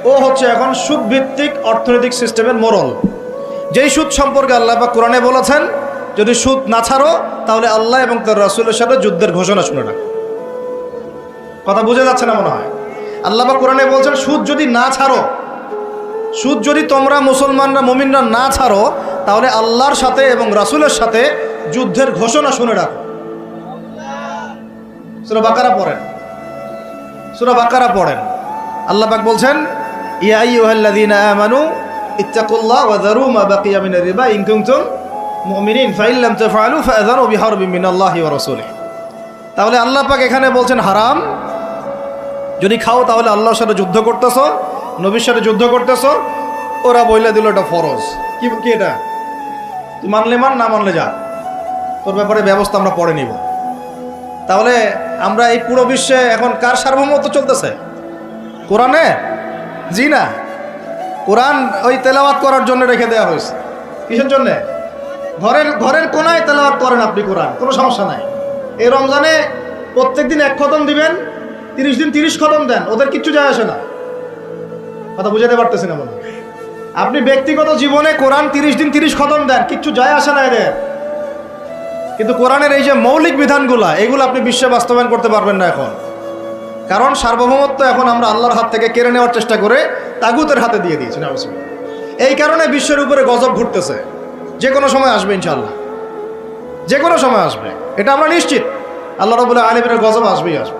ও হচ্ছে এখন সুদভিত্তিক অর্থনৈতিক সিস্টেমের মোড়ল। যেই সুদ সম্পর্কে আল্লাহ পাক কোরআনে বলেছেন যদি সুদ না ছাড়ো তাহলে আল্লাহ এবং তার রাসূলের সাথে যুদ্ধের ঘোষণা শুনে রাখো। কথা বুঝে যাচ্ছে না মনে হয়? আল্লাহ পাক কোরআনে বলছেন সুদ যদি না ছাড়ো, সুদ যদি তোমরা মুসলমানরা মুমিনরা না ছাড়ো তাহলে আল্লাহর সাথে এবং রাসূলের সাথে যুদ্ধের ঘোষণা শুনে রাখো। সূরা বাকারা পড়েন। আল্লাহ পাক বলছেন ইয়া আইয়ুহাল্লাযীনা আমানু ইত্তাকুল্লাহ ওয়া যারু মা বাকিয়া মিনার রিবা ইন কুনতুম মুমিনিন ফাইন লাম তাফআলু ফাআযানু বিহারবিন মিনাল্লাহি ওয়া রাসূলিহি। তাহলে আল্লাহ পাক এখানে বলছেন হারাম, যদি খাও তাহলে আল্লাহর সাথে যুদ্ধ করতেছো, নবীর সাথে যুদ্ধ করতেছো। ওরা বইলা দিল এটা ফরজ। কি এটা? তুই মানলে মান, না মানলে যা, তোর ব্যাপারে ব্যবস্থা আমরা পরে নিব। তাহলে আমরা এই পুরো বিশ্বে এখন কার সার্বভৌমত্ব চলতেছে? কোরআনে? জি না, কোরআন ওই তেলাওয়াত করার জন্য রেখে দেওয়া হয়েছে। কিসের জন্যে? ঘরের কোনায় তেলাওয়াত করেন আপনি কোরআন, কোনো সমস্যা নাই। এই রমজানে প্রত্যেক দিন 1 খতম দিবেন, 30 দিন 30 খতম দেন, ওদের কিচ্ছু যায় আসে না। কথা বুঝাতে পারতেছি না মনে হয়? আপনি ব্যক্তিগত জীবনে কোরআন 30 দিন 30 খতম দেন, কিচ্ছু যায় আসে না এদের। কিন্তু কোরআনের এই যে মৌলিক বিধানগুলো, এগুলো আপনি বিশ্বে বাস্তবায়ন করতে পারবেন না এখন। কারণ সার্বভৌমত্ব এখন আমরা আল্লাহর হাত থেকে কেড়ে নেওয়ার চেষ্টা করে তাগুতের হাতে দিয়ে দিয়েছি। এই কারণে বিশ্বের উপরে গজব ঘুরতেছে। যে কোনো সময় আসবে ইনশাআল্লাহ, যে কোনো সময় আসবে, এটা আমরা নিশ্চিত। আল্লাহ রাব্বুল আলামিনের গজব আসবেই আসবে।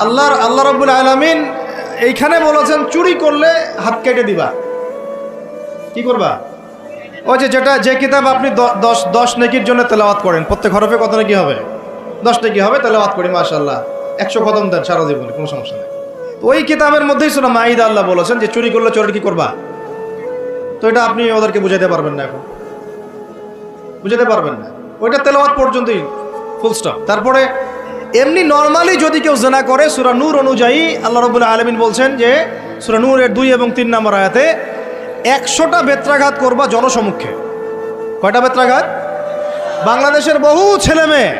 আল্লাহ রাব্বুল আলামিন এইখানে বলেছেন চুরি করলে হাত কেটে দিবা। কি করবা? ওই যে কিতাব আপনি 10 নেকির জন্য তেলাওয়াত করেন, প্রত্যেক হরফে কত নেকি হবে? 10 নেকি হবে। তেলাওয়াত করি মাশাআল্লাহ, 100 খতম দেন সারা জীবনে, কোনো সমস্যা নেই। ওই কিতাবের মধ্যেই সূরা মাইদা আল্লাহ বলেছেন যে চুরি করলে চোরের কি করবা। তো এটা আপনি ওদেরকে বুঝাতে পারবেন না, এখন বুঝাতে পারবেন না। ওইটা তেলাওয়াত পর্যন্তই, ফুল স্টপ। তারপরে এমনি নর্মালি যদি কেউ জিনা করে, সূরা নূর অনুযায়ী আল্লাহ রাব্বুল আলামিন বলছেন যে সূরা নূরের 2 এবং 3 নম্বর আয়াতে 100টা বেত্রাঘাত করবা জনসমক্ষে। কয়টা বেত্রাঘাত? বাংলাদেশের বহু ছেলে মেয়ে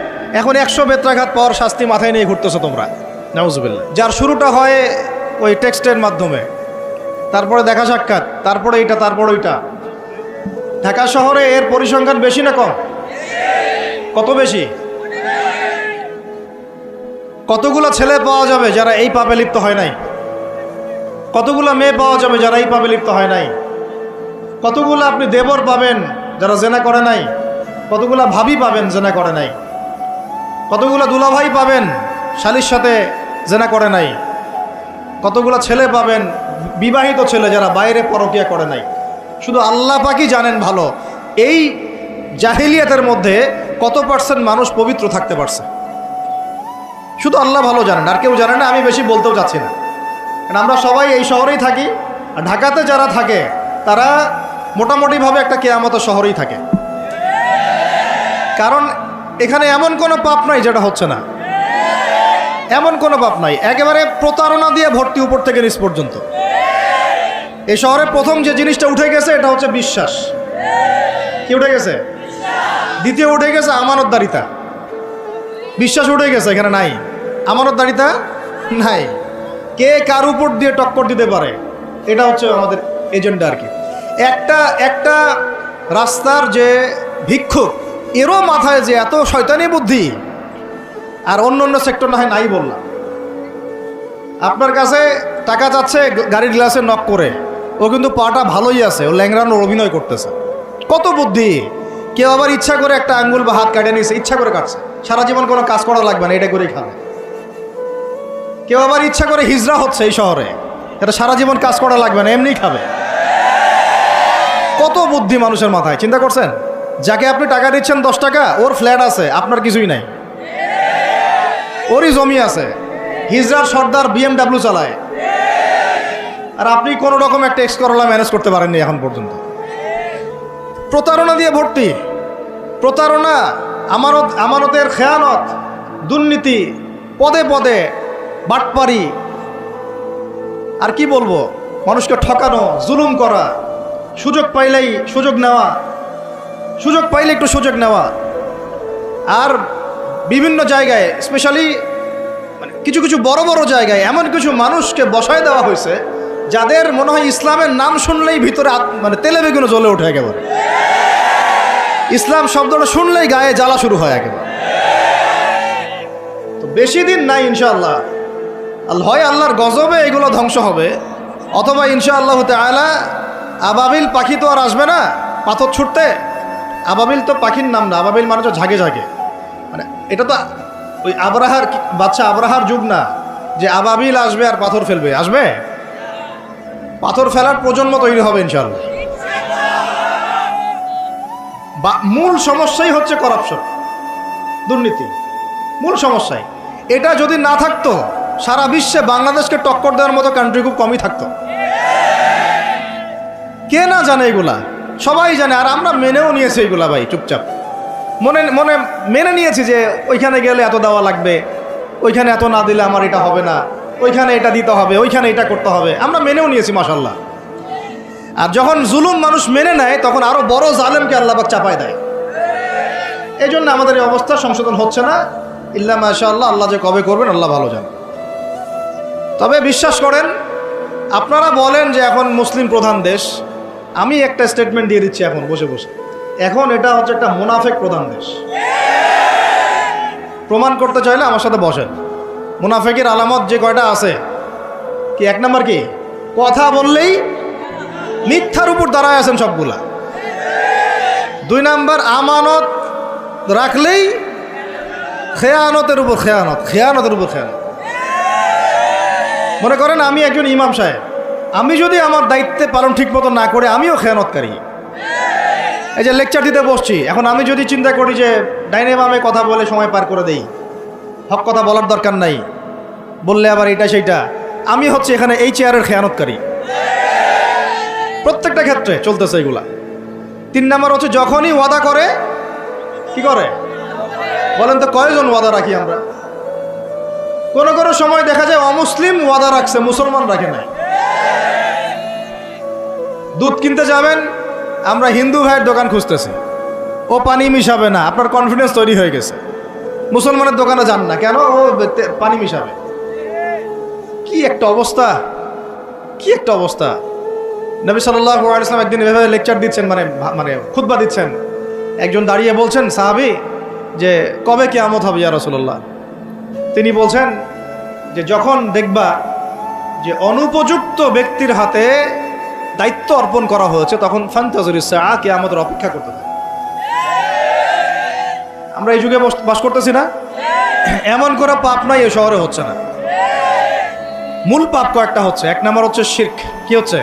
এখন 100 বেত্রাঘাত পাওয়ার শাস্তি মাথায় নিয়ে ঘুরতেছো তোমরা, নাউজুবিল্লাহ। যার শুরুটা হয় ওই টেক্সটের মাধ্যমে, তারপরে দেখা সাক্ষাৎ, তারপরে এটা, তারপরে ওইটা। ঢাকা শহরে এর পরিসংখ্যান বেশি না কম? কত বেশি? কতগুলো ছেলে পাওয়া যাবে যারা এই পাপে লিপ্ত হয় নাই? কতগুলো মেয়ে পাওয়া যাবে যারা এই পাপে লিপ্ত হয় নাই? কতগুলো আপনি দেবর পাবেন যারা জেনা করে নাই? কতগুলো ভাবি পাবেন জেনা করে নাই? কতগুলো দুলাভাই পাবেন শালীর সাথে জেনা করে নাই? কতগুলো ছেলে পাবেন বিবাহিত ছেলে যারা বাইরে পরকিয়া করে নাই? শুধু আল্লাহ পাকই জানেন ভালো এই জাহিলিয়াতের মধ্যে কত পার্সেন্ট মানুষ পবিত্র থাকতে পারছে। শুধু আল্লাহ ভালো জানেন, আর কেউ জানে না। আমি বেশি বলতেও চাচ্ছি না, কারণ আমরা সবাই এই শহরেই থাকি। আর ঢাকাতে যারা থাকে তারা মোটামুটিভাবে একটা কেয়ামতের শহরেই থাকে, কারণ এখানে এমন কোনো পাপ নাই যেটা হচ্ছে না, এমন কোনো পাপ নাই। একেবারে প্রতারণা দিয়ে ভর্তি উপর থেকে নিচ পর্যন্ত। এই শহরে প্রথম যে জিনিসটা উঠে গেছে এটা হচ্ছে বিশ্বাস। কি উঠে গেছে? দ্বিতীয় উঠে গেছে আমানতদারিতা। বিশ্বাস উঠে গেছে, এখানে নাই আমানতদারিতা, নাই। কে কার উপর দিয়ে টক্কর দিতে পারে এটা হচ্ছে আমাদের এজেন্ডা আর কি। একটা রাস্তার যে ভিক্ষুক, এরও মাথায় যে এত শয়তানি বুদ্ধি, আর অন্য অন্য সেক্টর না হয় নাই বললাম। আপনার কাছে টাকা চাচ্ছে গাড়ির গ্লাসে নক করে, ও কিন্তু পাটা ভালোই আছে, ও ল্যাংরানোর অভিনয় করতেছে। কত বুদ্ধি! কেউ আবার ইচ্ছা করে একটা আঙ্গুল বা হাত কাটে নিয়েছে, ইচ্ছা করে কাটছে, সারা জীবন কোনো কাজ করা লাগবে না, এটা করেই খাবে। কেউ আবার ইচ্ছা করে হিজড়া হচ্ছে এই শহরে, এটা সারা জীবন কাজ করা লাগবে না, এমনিই খাবে। কত বুদ্ধি মানুষের মাথায়, চিন্তা করছেন? যাকে আপনি টাকা দিচ্ছেন 10 টাকা, ওর ফ্ল্যাট আছে, আপনার কিছুই নাই, ওরই জমি আছে। হিজড়ার সর্দার BMW চালায়, আর আপনি কোনো রকম একটা এক্স করলা ম্যানেজ করতে পারেননি এখন পর্যন্ত। প্রতারণা দিয়ে ভর্তি, প্রতারণা, আমানতের খেয়ানত, দুর্নীতি, পদে পদে বাটপারি, আর কি বলবো, মানুষকে ঠকানো, জুলুম করা, সুযোগ পাইলেই সুযোগ নেওয়া, সুযোগ পাইলে একটু সুযোগ নেওয়া। আর বিভিন্ন জায়গায়, স্পেশালি মানে কিছু কিছু বড় বড় জায়গায় এমন কিছু মানুষকে বসায় দেওয়া হয়েছে যাদের মনে হয় ইসলামের নাম শুনলেই ভিতরে মানে তেলে বেগুনে জ্বলে ওঠে একেবারে। ইসলাম শব্দটা শুনলেই গায়ে জ্বালা শুরু হয় একেবারে। তো বেশি দিন নাই ইনশাআল্লাহ, হয় আল্লাহর গজবে এগুলো ধ্বংস হবে, অথবা ইনশাআল্লাহ তাআলা আবাবিল পাখি তো আর আসবে না পাথর ছুটতে। আবাবিল তো পাখির নাম না, আবাবিল মানে তো ঝাঁকে ঝাঁকে, মানে এটা তো ওই আবরাহার বাচ্চা আবরাহার যুগ না যে আবাবিল আসবে আর পাথর ফেলবে। আসবে, পাথর ফেলার প্রজন্ম তৈরি হবে ইনশাআল্লাহ। মূল সমস্যাই হচ্ছে করাপশন, দুর্নীতি, মূল সমস্যাই। এটা যদি না থাকতো সারা বিশ্বে বাংলাদেশকে টক্কর দেওয়ার মতো কান্ট্রি খুব কমই থাকতো। কে না জানে এগুলা? সবাই জানে, আর আমরা মেনেও নিয়েছি এগুলা ভাই, চুপচাপ মনে মনে মেনে নিয়েছি যে ওইখানে গেলে এত দেওয়া লাগবে, ওইখানে এত না দিলে আমার এটা হবে না, ওইখানে এটা দিতে হবে, ওইখানে এটা করতে হবে, আমরা মেনেও নিয়েছি মাশাআল্লাহ। আর যখন জুলুম মানুষ মেনে নেয় তখন আরো বড় জালেমকে আল্লাহ পাক চাপায় দেয়। এই জন্য আমাদের এই অবস্থা সংশোধন হচ্ছে না, ইল্লা মাশাআল্লাহ। আল্লাহ যে কবে করবেন আল্লাহ ভালো জানেন। তবে বিশ্বাস করেন, আপনারা বলেন যে এখন মুসলিম প্রধান দেশ, আমি একটা স্টেটমেন্ট দিয়ে দিচ্ছি এখন বসে বসে, এখন এটা হচ্ছে একটা মুনাফেক প্রধান দেশ। প্রমাণ করতে চাইলে আমার সাথে বসেন। মুনাফেকের আলামত যে কয়টা আছে, কি 1 নাম্বার কি? কথা বললেই মিথ্যার উপর দাঁড়ায় আছেন সবগুলা। 2 নাম্বার, আমানত রাখলেই খেয়ানতের উপর খেয়ানত, খেয়ানতের উপর খেয়ানত। মনে করেন আমি একজন ইমাম সাহেব, আমি যদি আমার দায়িত্বে পালন ঠিক মতো না করে আমিও খেয়ানতকারী। এই যে লেকচার দিতে বসছি, এখন আমি যদি চিন্তা করি যে ডাইনে বামে কথা বলে সময় পার করে দেই, হক কথা বলার দরকার নাই, বললে আবার এটা সেইটা, আমি হচ্ছে এখানে এই চেয়ারের খেয়ানতকারী। প্রত্যেকটা ক্ষেত্রে চলতেছে এগুলা। 3 নাম্বার হচ্ছে যখনই ওয়াদা করে, কি করে বলেন তো? কয়জন ওয়াদা রাখি আমরা? কোনো কোনো সময় দেখা যায় অমুসলিম ওয়াদা রাখছে, মুসলমান রাখে নাই। দুধ কিনতে যাবেন, আমরা হিন্দু ভাইয়ের দোকান খুঁজতেছি, ও পানি মিশাবে না, আপনার কনফিডেন্স তৈরি হয়ে গেছে। মুসলমানের দোকানে যান না, কেন? ও পানি মিশাবে। কি একটা অবস্থা, কি একটা অবস্থা! নবী সাল্লাল্লাহু আলাইহি ওয়াসাল্লাম একদিন এভাবে লেকচার দিচ্ছেন, মানে খুতবা দিচ্ছেন। একজন দাঁড়িয়ে বলছেন, সাহাবী, যে কবে কিয়ামত হবে ইয়া রাসূলুল্লাহ? তিনি বলছেন যে যখন দেখবা যে অনুপযুক্ত ব্যক্তির হাতে দায়িত্ব অর্পণ করা হয়েছে, তখন ফান্তাযিরিস সাআ, কিয়ামতের অপেক্ষা করতে থাকো। আমরা এই যুগে বাস করতেছি না? এমন করে পাপ নাই এই শহরে হচ্ছে না। মূল পাপ কয়েকটা হচ্ছে। এক নাম্বার হচ্ছে শিরক। কি হচ্ছে?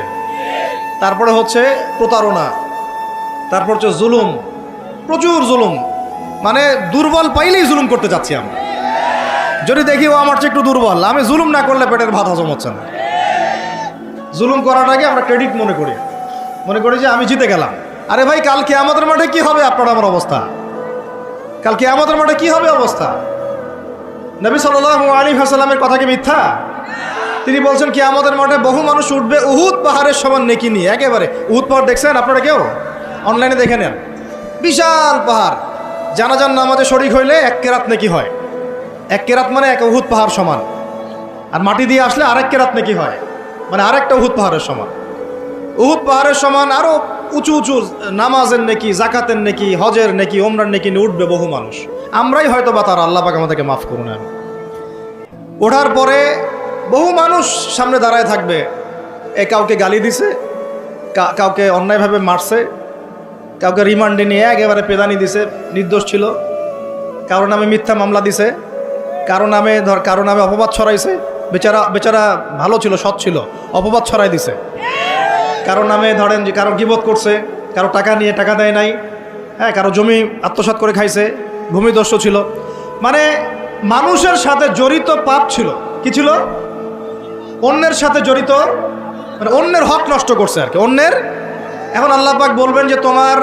তারপরে হচ্ছে প্রতারণা, তারপর হচ্ছে জুলুম, প্রচুর জুলুম। মানে দুর্বল পাইলেই জুলুম করতে যাচ্ছি আমরা। যদি দেখি ও আমার চেয়ে একটু দুর্বল, আমি জুলুম না করলে পেটের ভাত হজম হচ্ছে না। জুলুম করাটাকে আমরা ক্রেডিট মনে করি যে আমি জিতে গেলাম। আরে ভাই, কাল কিয়ামতের মাঠে কি হবে আপনার আমার অবস্থা? কাল কিয়ামতের মাঠে কি হবে অবস্থা? নবী সাল্লাল্লাহু আলাইহি ওয়াসাল্লামের কথা কি মিথ্যা? তিনি বলছেন কিয়ামতের মাঠে বহু মানুষ উঠবে উহুদ পাহাড়ের সমান নেকি নিয়ে। একেবারে উহুদ পাহাড় দেখছেন আপনারা? কেউ অনলাইনে দেখে নেন। বিশাল পাহাড়। জানাজার নামাজে শরীক হইলে 1 কেরাত নেকি হয়। 1 কেরাত মানে 1 উহুদ পাহাড় সমান। আর মাটি দিয়ে আসলে আরেক কেরাত নেকি হয়, মানে আরেকটা উহুদ পাহাড়ের সমান। উহুদ পাহাড়ের সমান আরো উঁচু উঁচু নামাজের নেকি, জাকাতের নেকি, হজের নেকি, ওমরার নেকি নিয়ে উঠবে বহু মানুষ। আমরাই হয়তো বা তারা, আল্লাহ পাক আমাদেরকে মাফ করুন। ওঠার পরে বহু মানুষ সামনে দাঁড়ায় থাকবে। কাউকে গালি দিছে, কাউকে অন্যায়ভাবে মারছে, কাউকে রিমান্ডে নিয়ে একেবারে পেদানি দিছে, নির্দোষ ছিল। কারো নামে মিথ্যা মামলা দিছে, কারো নামে অপবাদ ছড়াইছে। বেচারা ভালো ছিল, সৎ ছিল, অপবাদ ছড়াই দিছে। কারো নামে ধরেন যে কারো গীবত করছে, কারো টাকা নিয়ে টাকা দেয় নাই, হ্যাঁ, কারো জমি আত্মসাৎ করে খাইছে, ভূমিদস্যু ছিল। মানে মানুষের সাথে জড়িত পাপ ছিল। কি ছিল? অন্যের সাথে জড়িত, মানে অন্যের হক নষ্ট করছে আর কি, অন্যের। এখন আল্লাহ পাক বলবেন যে তোমার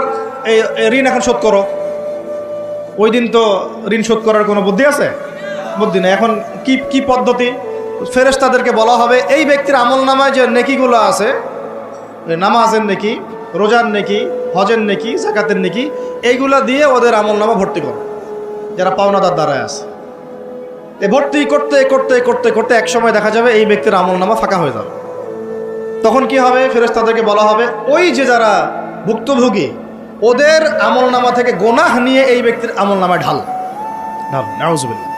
এই ঋণ এখন শোধ করো। ওই দিন তো ঋণ শোধ করার কোনো বুদ্ধি আছে? বুদ্ধি নেই। এখন কি পদ্ধতি? ফেরেশতাদেরকে বলা হবে এই ব্যক্তির আমল নামায় যে নেকিগুলো আছে, নামাজের নেকি, রোজার নেকি, হজের নেকি, যাকাতের নেকি, এইগুলা দিয়ে ওদের আমল নামা ভর্তি করো, যারা পাওনাদার দ্বারায় আছে। এই ভর্তি করতে করতে করতে করতে এক সময় দেখা যাবে এই ব্যক্তির আমল নামা ফাঁকা হয়ে যাবে। তখন কি হবে? ফেরেশতাদেরকে বলা হবে ওই যে যারা ভুক্তভোগী, ওদের আমল নামা থেকে গোনাহ নিয়ে এই ব্যক্তির আমল নামায় ঢাল। নাউজুবিল্লাহ।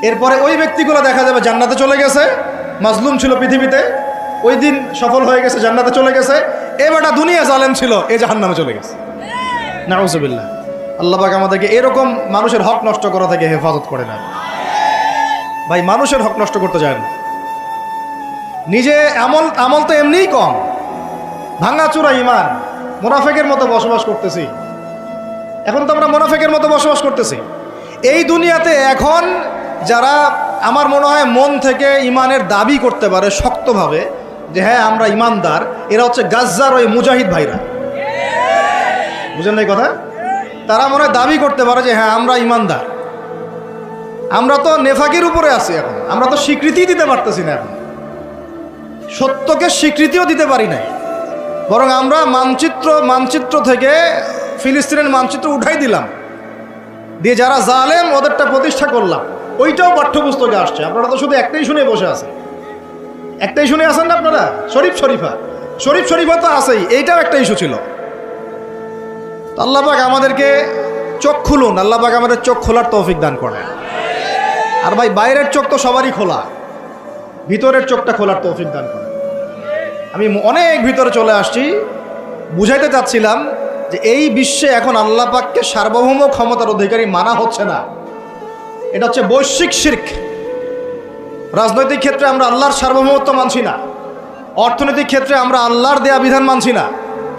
এরপরে ওই ব্যক্তিগুলো দেখা যাবে জান্নাতে চলে গেছে। মাজলুম ছিল পৃথিবীতে, ওই দিন সফল হয়ে গেছে, জান্নাতে চলে গেছে। এবারটা দুনিয়া জালেম ছিল, এ জাহান্নামে চলে গেছে। নাউজুবিল্লাহ। আল্লাহ পাক আমাদেরকে এরকম মানুষের হক নষ্ট করা থেকে হেফাজত করে না। ভাই, মানুষের হক নষ্ট করতে যায় না। নিজে আমল তো এমনিই কম, ভাঙাচুরা ইমান, মুনাফিকের মতো বসবাস করতেছি। এখন তো আমরা মুনাফিকের মতো বসবাস করতেছি এই দুনিয়াতে। এখন যারা আমার মনে হয় মন থেকে ইমানের দাবি করতে পারে শক্তভাবে যে হ্যাঁ আমরা ইমানদার, এরা হচ্ছে গাজ্জার ওই মুজাহিদ ভাইরা। বুঝেন না এই কথা? তারা মনে হয় দাবি করতে পারে যে হ্যাঁ আমরা ইমানদার। আমরা তো নেফাকের উপরে আছি। এখন আমরা তো স্বীকৃতি দিতে পারতেছি না, এখন সত্যকে স্বীকৃতিও দিতে পারি নাই। বরং আমরা মানচিত্র থেকে ফিলিস্তিনের মানচিত্র উঠাই দিলাম, দিয়ে যারা জালেম ওদেরটা প্রতিষ্ঠা করলাম। ওইটাও পাঠ্যপুস্তকে আসছে। আপনারা তো শুধু একটাই শুনে বসে আছেন, একটাই শুনে আছেন না আপনারা? শরীফ শরীফা তো আছেই, এইটাও একটা ইস্যু ছিল। আল্লাহ পাক আমাদেরকে চোখ খুলুন, আল্লাহ পাক আমাদের চোখ খোলার তৌফিক দান করেন। আর ভাই, বাইরের চোখ তো সবারই খোলা, ভিতরের চোখটা খোলার তৌফিক দান করেন। আমি অনেক ভিতরে চলে আসছি, বুঝাইতে চাচ্ছিলাম যে এই বিশ্বে এখন আল্লাহ পাককে সার্বভৌম ক্ষমতার অধিকারী মানা হচ্ছে না। এটা হচ্ছে বৈশ্বিক শিরক। রাজনৈতিক ক্ষেত্রে আমরা আল্লাহর সার্বভৌমত্ব মানছি না, অর্থনৈতিক ক্ষেত্রে আমরা আল্লাহর দেয়া বিধান মানছি না,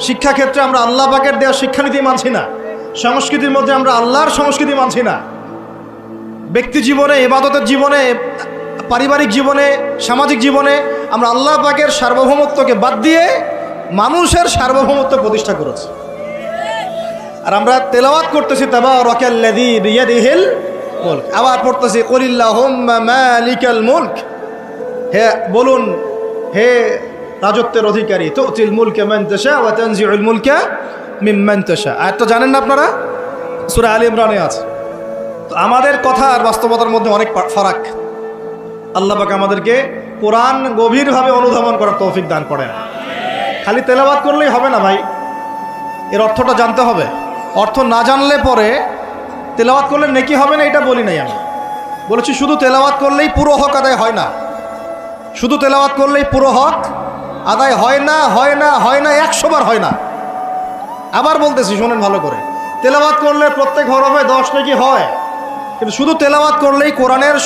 শিক্ষা ক্ষেত্রে আমরা আল্লাহ পাকের দেয়া শিক্ষানীতি মানছি না, সংস্কৃতির মধ্যে আমরা আল্লাহর সংস্কৃতি মানছি না, ব্যক্তি জীবনে, ইবাদতের জীবনে, পারিবারিক জীবনে, সামাজিক জীবনে আমরা আল্লাহ পাকের সার্বভৌমত্বকে বাদ দিয়ে মানুষের সার্বভৌমত্ব প্রতিষ্ঠা করেছি। আর আমরা তেলাওয়াত করতেছি তাবারাকাল্লাযী বিয়াদিহিল মুলক, আবার পড়তেছি কুলিল্লাহুম্মা মালিকাল মুলক, হে বলুন হে রাজত্বের অধিকারী, তুতিল মুলকা মান তাশা ওয়া তানজিউল মুলকা মিম্মান তাশা। আয়াতটা জানেন না আপনারা? সূরা আলে ইমরানে আছে। তো আমাদের কথা আর বাস্তবতার মধ্যে অনেক ফারাক। আল্লাহ পাক আমাদেরকে কোরআন গভীরভাবে অনুধাবন করার তৌফিক দান করেন। খালি তেলাওয়াত করলেই হবে না ভাই, এর অর্থটা জানতে হবে। অর্থ না জানলে পরে তেলাওয়াত করলে নেকি হবে না এটা বলি নাই আমি, বলেছি শুধু তেলাওয়াত করলেই পুরো হক আদায় হয় না, শুধু তেলাওয়াত করলেই পুরো হক আদায় হয় না, হয় না, হয় না, 100 বার হয় না। আবার বলতেছি শোনেন ভালো করে, তেলাওয়াত করলে প্রত্যেক হরফে 10 নেকি হয়, কিন্তু শুধু তেলাওয়াত করলেই কোরআনের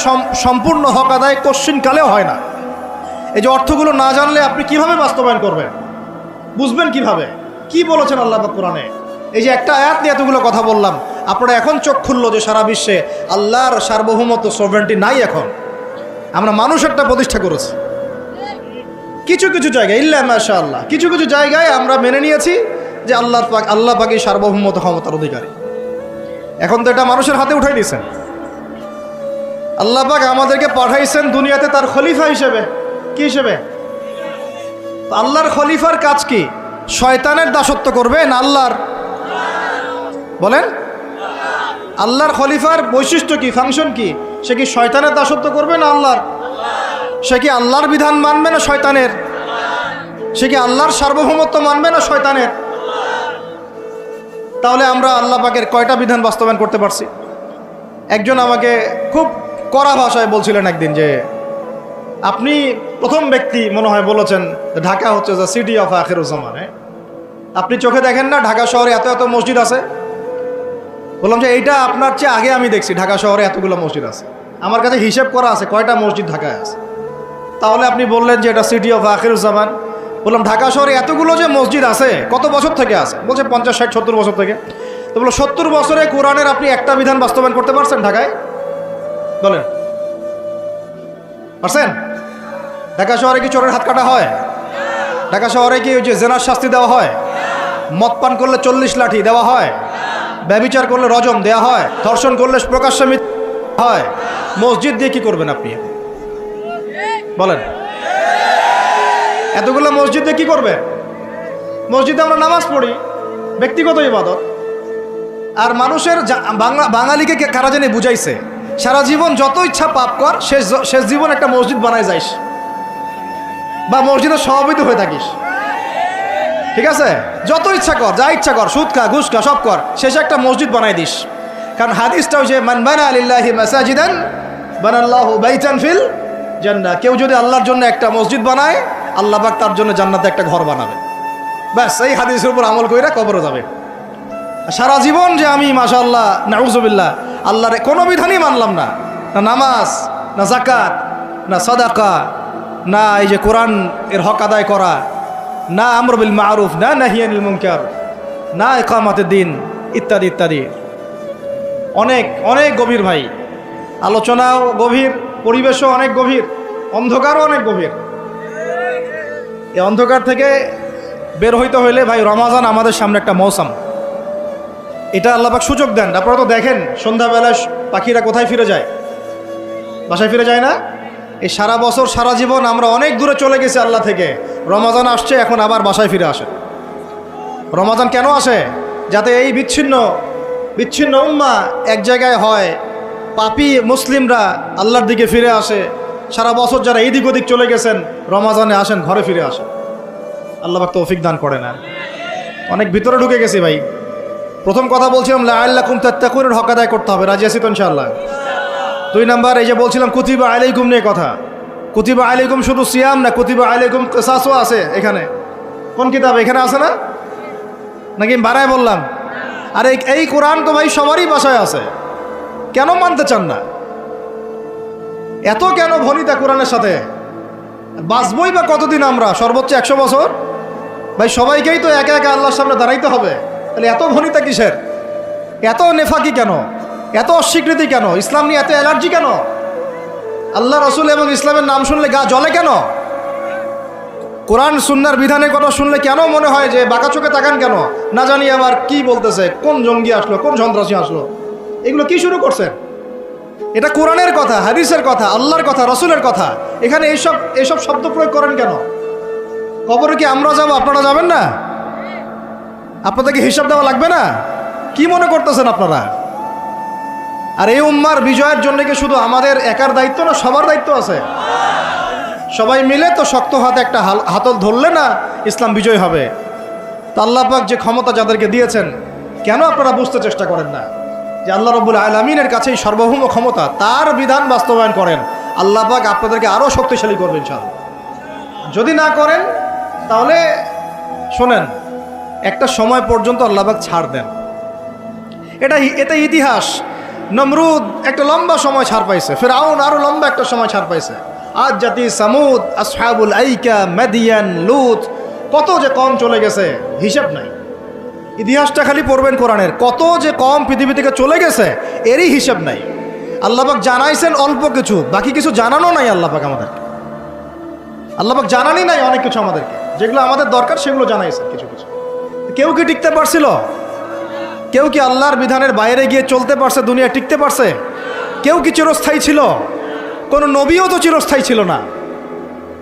সম্পূর্ণ হক আদায় কোশ্চিনকালেও হয় না। এই যে অর্থগুলো না জানলে আপনি কিভাবে বাস্তবায়ন করবেন, বুঝবেন কিভাবে, কি বলেছেন আল্লাহ পাক কোরআনে? এই যে একটা আয়াত নিয়ে এতগুলো কথা বললাম, আপনারা এখন চোখ খুললো যে সারা বিশ্বে আল্লাহর সার্বভৌমত্ব সভরেন্টি নাই। এখন আমরা মানুষ একটা প্রতিষ্ঠা করেছি কিছু কিছু জায়গায়, ইল্লা মাশাআল্লাহ, কিছু কিছু জায়গায় আমরা মেনে নিয়েছি যে আল্লাহ পাকই সার্বভৌমত্ব ক্ষমতার অধিকারী। এখন তো এটা মানুষের হাতে উঠাই দিয়েছেন। আল্লাহ পাক আমাদেরকে পাঠাইছেন দুনিয়াতে তার খলিফা হিসেবে। কি হিসেবে? আল্লাহর খলিফার কাজ কি? শয়তানের দাসত্ব করবে না আল্লাহর? বলেন, আল্লাহর খলিফার বৈশিষ্ট্য কি, ফাংশন কি? সে কি শয়তানের দাসত্ব করবে না আল্লাহর? সে কি আল্লাহর বিধান মানবে না শয়তানের? সে কি আল্লাহর সার্বভৌমত্ব মানবে না শয়তানের? তাহলে আমরা আল্লাহ পাকের কয়টা বিধান বাস্তবায়ন করতে পারছি? একজন আমাকে খুব কড়া ভাষায় বলছিলেন একদিন যে আপনি প্রথম ব্যক্তি মনে হয় বলেছেন ঢাকা হচ্ছে দ্য সিটি অফ আখিরুজ্জামান। আপনি চোখে দেখেন না ঢাকা শহরে এত এত মসজিদ আছে? বললাম যে এইটা আপনার চেয়ে আগে আমি দেখছি ঢাকা শহরে এতগুলো মসজিদ আছে, আমার কাছে হিসেব করা আছে কয়টা মসজিদ ঢাকায় আছে। তাহলে আপনি বললেন যে এটা সিটি অফ আখিরুজ্জামান। বললাম ঢাকা শহরে এতগুলো যে মসজিদ আছে কত বছর থেকে আছে? বলছে 50, 60, 70 বছর থেকে। তো বললো 70 বছরে কোরআনের আপনি একটা বিধান বাস্তবায়ন করতে পারছেন ঢাকায়? বলেন, পারছেন? ঢাকা শহরে কি চোরের হাত কাটা হয়? ঢাকা শহরে কি ওই যে জেনার শাস্তি দেওয়া হয়? মদ পান করলে 40 লাঠি দেওয়া হয়? ব্যভিচার করলে রজম দেওয়া হয়? ধর্ষণ করলে প্রকাশ্যে মৃত্যু হয়? মসজিদ দিয়ে কি করবেন আপনি বলেন? এতগুলো মসজিদ দিয়ে কি করবেন? মসজিদে আমরা নামাজ পড়ি, ব্যক্তিগত ইবাদত। আর মানুষের বাঙালিকে কারা জানি বুঝাইছে সারা জীবন যত ইচ্ছা পাপ কর, শেষ জীবন একটা মসজিদ বানায় যাইস বা মসজিদের সভাপতি হয়ে থাকিস, ঠিক আছে? যত ইচ্ছা কর, যা ইচ্ছা কর, সুদ খা, ঘুষ খা, সব কর, শেষে একটা মসজিদ বানাই দিস। কারণ হাদিসটা হচ্ছে মান বানা লিল্লাহি মাসাজিদান বানাল্লাহু বাইতান ফিল জান্নাহ। কেউ যদি আল্লাহর জন্য একটা মসজিদ বানায়, আল্লাহ পাক তার জন্য জান্নাতে একটা ঘর বানাবে। ব্যাস, এই হাদিসের উপর আমল কইরা কবরে যাবে। সারা জীবন যে আমি মাশাআল্লাহ নাউজুবিল্লাহ আল্লাহর কোনো বিধানই মানলাম না, না নামাজ, না যাকাত, না সাদাকা, না এই যে কোরআন এর হক আদায় করা, না আমর বিল মারুফ, না নাহি আনিল মুনকার, না ইকামাতের দিন, ইত্যাদি ইত্যাদি। অনেক অনেক গভীর ভাই, আলোচনাও গভীর, পরিবেশও অনেক গভীর, অন্ধকারও অনেক গভীর। এই অন্ধকার থেকে বের হইতে হইলে ভাই রমাজান আমাদের সামনে একটা মৌসুম, এটা আল্লাহ পাক সুযোগ দেন। আপনারা তো দেখেন সন্ধ্যাবেলায় পাখিরা কোথায় ফিরে যায়? বাসায় ফিরে যায় না? এই সারা বছর সারা জীবন আমরা অনেক দূরে চলে গেছি আল্লাহ থেকে, রমাজান আসছে এখন আবার বাসায় ফিরে আসে। রমাজান কেন আসে? যাতে এই বিচ্ছিন্ন উম্মা এক জায়গায় হয়, পাপী মুসলিমরা আল্লাহর দিকে ফিরে আসে। সারা বছর যারা এদিক ওদিক চলে গেছেন রমাজানে আসেন, ঘরে ফিরে আসেন। আল্লাহ পাক তৌফিক দান করে না। অনেক ভিতরে ঢুকে গেছি ভাই। প্রথম কথা বলছিলাম লাআল্লাকুম তাত্তাকুনের হক আদায় করতে হবে, রাজি আছি তো ইনশাআল্লাহ? 2 নাম্বার এই যে বলছিলাম কুতিবা আলাইকুম নিয়ে কথা। কুতিবা আলাইকুম শুধু সিয়াম না, কুতিবা আলাইকুম কিসাসও আছে এখানে। কোন কিতাব? এখানে আছে না? নাকি বাড়ায় বললাম? আর এই কোরআন তো ভাই সবারই বাসায় আছে, কেন মানতে চান না? এত কেন ভনিতা কোরআনের সাথে? বাঁচবই বা কতদিন আমরা? সর্বোচ্চ 100 বছর। ভাই সবাইকেই তো একা একা আল্লাহর সামনে দাঁড়াইতে হবে, তাহলে এত ভনিতা কিসের? এত নেফাকি কেন? এত অস্বীকৃতি কেন? ইসলাম নিয়ে এত অ্যালার্জি কেন? আল্লাহ রসুল এবং ইসলামের নাম শুনলে গা জ্বলে কেন? কোরআন সুন্নাহর বিধানের কথা শুনলে কেন মনে হয় যে বাঁকা চোখে তাকান কেন? না জানি আবার কি বলতেছে, কোন জঙ্গি আসলো, কোন সন্ত্রাসী আসলো, এগুলো কি শুরু করছেন? এটা কোরআনের কথা, হাদিসের কথা, আল্লাহর কথা, রসুলের কথা। এখানে এইসব শব্দ প্রয়োগ করেন কেন? কবরে কি আমরা যাব, আপনারা যাবেন না? আপনাদেরকে হিসাব দেওয়া লাগবে না? কি মনে করতেছেন আপনারা? আর এই উম্মার বিজয়ের জন্য কি শুধু আমাদের একার দায়িত্ব না, সবার দায়িত্ব আছে? সবাই মিলে তো শক্ত হাতে একটা হাতল ধরলে না ইসলাম বিজয় হবে। তা আল্লাহ পাক যে ক্ষমতা যাদেরকে দিয়েছেন, কেন আপনারা বুঝতে চেষ্টা করেন না যে আল্লাহ রাব্বুল আলামিনের কাছেই সার্বভৌম ক্ষমতা, তার বিধান বাস্তবায়ন করেন, আল্লাহ পাক আপনাদেরকে আরও শক্তিশালী করবেন ইনশাআল্লাহ। যদি না করেন তাহলে শোনেন, একটা সময় পর্যন্ত আল্লাহ পাক ছাড় দেন। এটা ইতিহাস। নমরুদ একটা লম্বা সময় ছাড় পাইছে, ফিরআউন আরো লম্বা একটা সময় ছাড় পাইছে, আদ জাতি, সামুদ, আসহাবুল আইকা, মাদিয়ান, লুত, কত যে কম চলে গেছে হিসাব নাই। ইতিহাসটা খালি পড়বেন কোরআনের, কত যে কম পৃথিবী থেকে চলে গেছে এরই হিসাব নাই। আল্লাহ পাক জানাইছেন অল্প কিছু, বাকি কিছু জানানো নাই আল্লাহ পাক আমাদেরকে। আল্লাহ পাক জানানি নাই অনেক কিছু আমাদেরকে, যেগুলো আমাদের দরকার সেগুলো জানাইছেন কিছু কিছু। কেউ কি টিকতে পারছিল? কেউ কি আল্লাহর বিধানের বাইরে গিয়ে চলতে পারছে? দুনিয়া টিকতে পারছে? কেউ কি চিরস্থায়ী ছিল? কোনো নবীও তো চিরস্থায়ী ছিল না।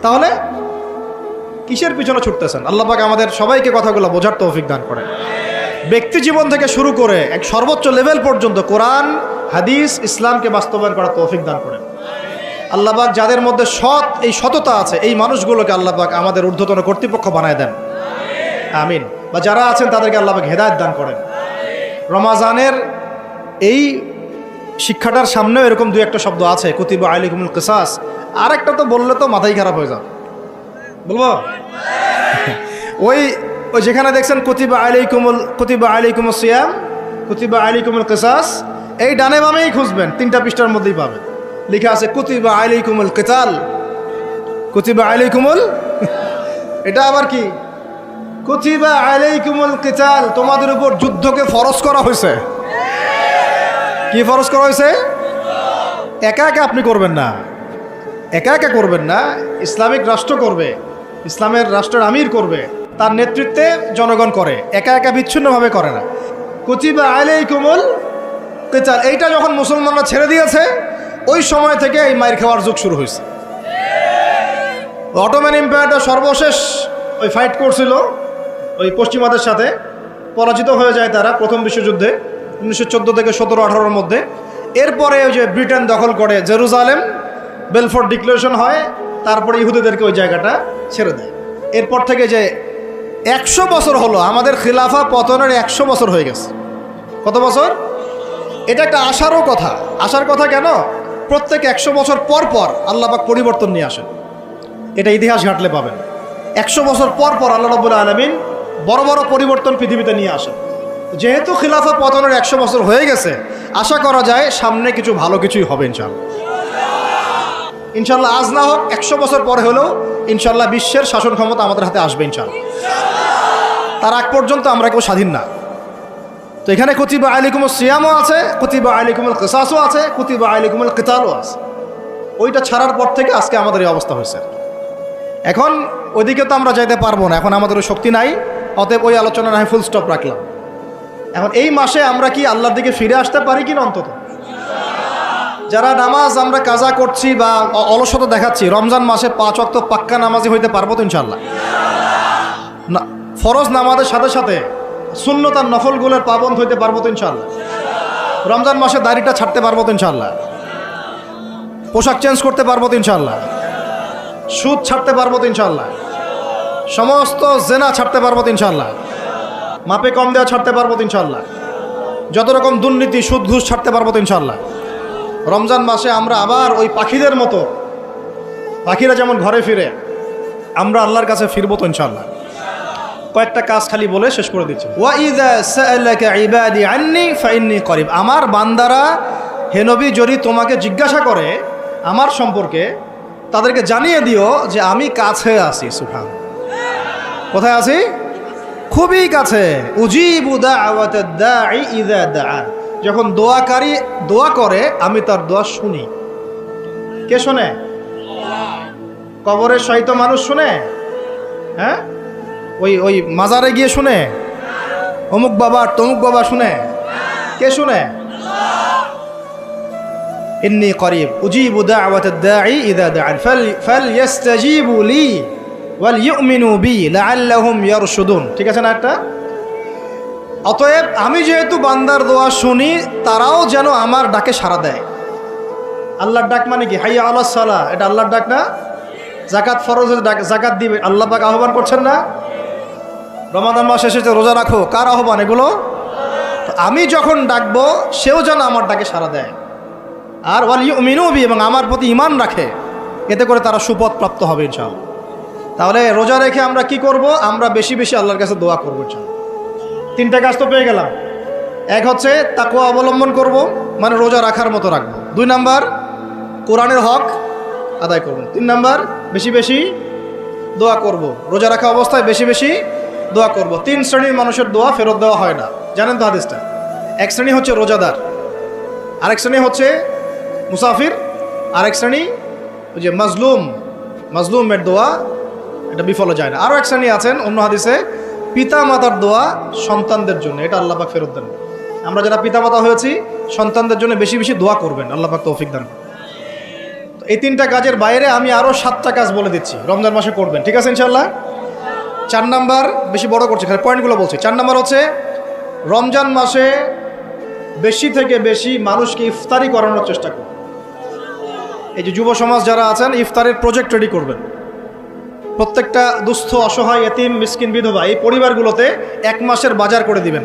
তাহলে কিসের পিছনে ছুটতেছেন? আল্লাহ পাক আমাদের সবাইকে কথাগুলো বোঝার তৌফিক দান করেন। ব্যক্তি জীবন থেকে শুরু করে এক সর্বোচ্চ লেভেল পর্যন্ত কোরআন, হাদিস, ইসলামকে বাস্তবায়ন করার তৌফিক দান করেন। আল্লাহ পাক যাদের মধ্যে এই সততা আছে, এই মানুষগুলোকে আল্লাহ পাক আমাদের ঊর্ধ্বতন কর্তৃপক্ষ বানায় দেন, আমিন। বা যারা আছেন তাদেরকে আল্লাহ পাক হেদায়েত দান করেন। রমাজানের এই শিক্ষাটার সামনেও এরকম দুই একটা শব্দ আছে, কুতিবা আলাইকুমুল কিসাস। আর একটা তো বললে তো মাথাই খারাপ হয়ে যাবে, বলবো? ওই যেখানে দেখছেন কুতিবা আলাইকুমুস সিয়াম, কুতিবা আলাইকুমুল কিসাস, এই ডানে বামেই খুঁজবেন, 3টা পৃষ্ঠার মধ্যেই পাবেন। লেখা আছে কুতিবা আলাইকুমুল কিতাল, কুতিবা আলাইকুমুল এটা আবার কি? কুতিবা আলাইকুমুল কিতাল, তোমাদের উপর যুদ্ধকে ফরজ করা হয়েছে। কি ফরজ করা হয়েছে? একা একা আপনি করবেন না, একা একা করবেন না, ইসলামিক রাষ্ট্র করবে, ইসলামের রাষ্ট্রের আমির করবে, তার নেতৃত্বে জনগণ করে, একা একা বিচ্ছিন্নভাবে করে না। কুতিবা আলাইকুমুল কিতাল, এইটা যখন মুসলমানরা ছেড়ে দিয়েছে ওই সময় থেকে এই মাইর খাওয়ার যুগ শুরু হয়েছে। অটোম্যান এম্পায়ারটা সর্বশেষ ওই ফাইট করছিল ওই পশ্চিমাদের সাথে, পরাজিত হয়ে যায় তারা প্রথম বিশ্বযুদ্ধে 1914 থেকে 17-18-র মধ্যে। এরপরে ওই যে ব্রিটেন দখল করে জেরুজালেম, বেলফোর্ট ডিক্লারেশন হয়, তারপরে ইহুদিদেরকে ওই জায়গাটা ছেড়ে দেয়। এরপর থেকে যে 100 বছর হলো, আমাদের খিলাফা পতনের 100 বছর হয়ে গেছে। কত বছর? এটা একটা আশারও কথা। আশার কথা কেন? প্রত্যেক 100 বছর পর পর আল্লাহ পাক পরিবর্তন নিয়ে আসেন, এটা ইতিহাস ঘাটলে পাবেন। 100 বছর পর পর আল্লাহ রাব্বুল আলামিন বড় বড় পরিবর্তন পৃথিবীতে নিয়ে আসেন। যেহেতু খিলাফা পতনের 100 বছর হয়ে গেছে, আশা করা যায় সামনে কিছু ভালো কিছুই হবে ইনশাআল্লাহ। ইনশাআল্লাহ আজ না হোক 100 বছর পরে হলেও ইনশাআল্লাহ বিশ্বের শাসন ক্ষমতা আমাদের হাতে আসবে ইনশাআল্লাহ। তার আগ পর্যন্ত আমরা কেউ স্বাধীন না। তো এখানে কুতিবা আলাইকুমুস সিয়ামও আছে, কুতিবা আলাইকুমুল কিসাসও আছে, কুতিবা আলাইকুমুল কিতালও আছে। ওইটা ছাড়ার পর থেকে আজকে আমাদের এই অবস্থা হয়েছে। এখন ওইদিকে তো আমরা যাইতে পারবো না, এখন আমাদের ওই শক্তি নাই। অতএব ওই আলোচনা না ফুল স্টপ রাখলাম। এখন এই মাসে আমরা কি আল্লাহর দিকে ফিরে আসতে পারি কিনা? অন্তত যারা নামাজ আমরা কাজা করছি বা অলসতা দেখাচ্ছি, রমজান মাসে 5 ওয়াক্ত পাক্কা নামাজি হইতে পারবো তো ইনশাআল্লাহ? না, ফরজ নামাজের সাথে সাথে সুন্নত আর নফলগুলোর পাবন্দ হইতে পারবো তো ইনশাআল্লাহ? রমজান মাসে দাড়িটা ছাড়তে পারবো তো ইনশাআল্লাহ? পোশাক চেঞ্জ করতে পারবো তো ইনশাআল্লাহ? সুদ ছাড়তে পারবো তো ইনশাআল্লাহ? সমস্ত জেনা ছাড়তে পারবো তো ইনশাআল্লাহ? মাপে কম দেওয়া ছাড়তে পারবো তো ইনশাআল্লাহ? যত রকম দুর্নীতি, সুদ, ঘুষ ছাড়তে পারবো তো ইনশাআল্লাহ? রমজান মাসে আমরা আবার ওই পাখিদের মতো, পাখিরা যেমন ঘরে ফিরে, আমরা আল্লাহর কাছে ফিরবো তো ইনশাআল্লাহ? কয়েকটা কাজ খালি বলে শেষ করে দিচ্ছি। ওয়া ইযা সাআলাকা ইবাদি আন্নী ফাইন্নী করিব, আমার বান্দারা হে নবী যদি তোমাকে জিজ্ঞাসা করে আমার সম্পর্কে, তাদেরকে জানিয়ে দিও যে আমি কাছে আছি। সুবহানাল্লাহ, কোথায় আছি? খুবই কাছে। উজিবু দাওয়াতাদ দাঈ ইযা দাআন, যখন দোয়াকারী দোয়া করে আমি তার দোয়া শুনি। কে শোনে? কবরের শহীদ মানুষ শুনে? হ্যাঁ, ওই মাজারে গিয়ে শুনে? অমুক বাবা তমুক বাবা শুনে? কে শুনে? ইন্নী করিব উজিবু দাওয়াতাদ দাঈ ইযা দাআন ফালইস্তাজিবু লি ওয়াল ইউমিনু বি লাআল্লাহুম ইয়ারশুদুন। ঠিক আছে না একটা? অতএব আমি যেহেতু বান্দার দোয়া শুনি, তারাও যেন আমার ডাকে সাড়া দেয়। আল্লাহর ডাক মানে কি? হাইয়া আলাস সালাহ, এটা আল্লাহর ডাক না? জাকাত ফরজের জাকাত দিবে, আল্লাহ পাক আহ্বান করছেন না? রমাদান মাস এসেছে রোজা রাখো, কার আহ্বান এগুলো? তো আমি যখন ডাকবো সেও যেন আমার ডাকে সাড়া দেয়, আর ওয়াল ইউমিনু বি, এবং আমার প্রতি ঈমান রাখে, এতে করে তারা সুপথ প্রাপ্ত হবে ইনশাআল্লাহ। তাহলে রোজা রেখে আমরা কি করব? আমরা বেশি বেশি আল্লাহর কাছে দোয়া করবো ইনশাআল্লাহ। 3টা কাজ তো পেয়ে গেলাম। এক হচ্ছে তাকওয়া অবলম্বন করব, মানে রোজা রাখার মতো রাখবো। 2 নাম্বার কোরআনের হক আদায় করব। 3 নাম্বার বেশি বেশি দোয়া করব, রোজা রাখা অবস্থায় বেশি বেশি দোয়া করব। 3 শ্রেণীর মানুষের দোয়া ফেরত দেওয়া হয় না, জানেন তো হাদিসটা? এক শ্রেণী হচ্ছে রোজাদার, আরেক শ্রেণী হচ্ছে মুসাফির, আরেক শ্রেণী ওই যে মাজলুমের দোয়া, এটা বিফলে যায় না। আরও এক শ্রেণী আছেন অন্য হাদিসে, পিতা মাতার দোয়া সন্তানদের জন্য, এটা আল্লাহ পাক ফেরত দেন। আমরা যারা পিতা মাতা হয়েছি সন্তানদের জন্য বেশি বেশি দোয়া করবেন, আল্লাহ পাক তৌফিক দান। এই 3টা কাজের বাইরে আমি আরও 7টা কাজ বলে দিচ্ছি, রমজান মাসে করবেন, ঠিক আছে ইনশাআল্লাহ? 4 নাম্বার, বেশি বড় করছি, খালি পয়েন্টগুলো বলছি। 4 নাম্বার হচ্ছে রমজান মাসে বেশি থেকে বেশি মানুষকে ইফতারি করানোর চেষ্টা করুন। এই যে যুব সমাজ যারা আছেন, ইফতারের প্রজেক্ট রেডি করবেন। প্রত্যেকটা দুস্থ, অসহায়, এতিম, মিসকিন, বিধবা এই পরিবারগুলোতে 1 মাসের বাজার করে দিবেন।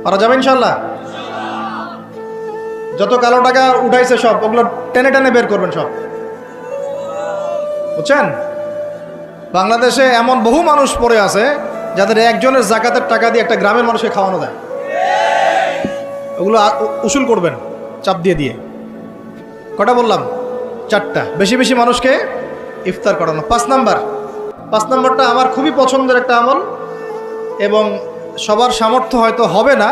পারা যাবে ইনশাআল্লাহ? যত কালো টাকা উঠাইছে সব, ওগুলো টেনে টেনে বের করবেন সব, বুঝছেন? বাংলাদেশে এমন বহু মানুষ পড়ে আছে যাদের একজনের জাকাতের টাকা দিয়ে একটা গ্রামের মানুষকে খাওয়ানো যায়। ওগুলো উসুল করবেন চাপ দিয়ে দিয়ে। কটা বললাম? 4টা। বেশি বেশি মানুষকে ইফতার করানো। 5 নাম্বারটা আমার খুবই পছন্দের একটা আমল, এবং সবার সামর্থ্য হয়তো হবে না,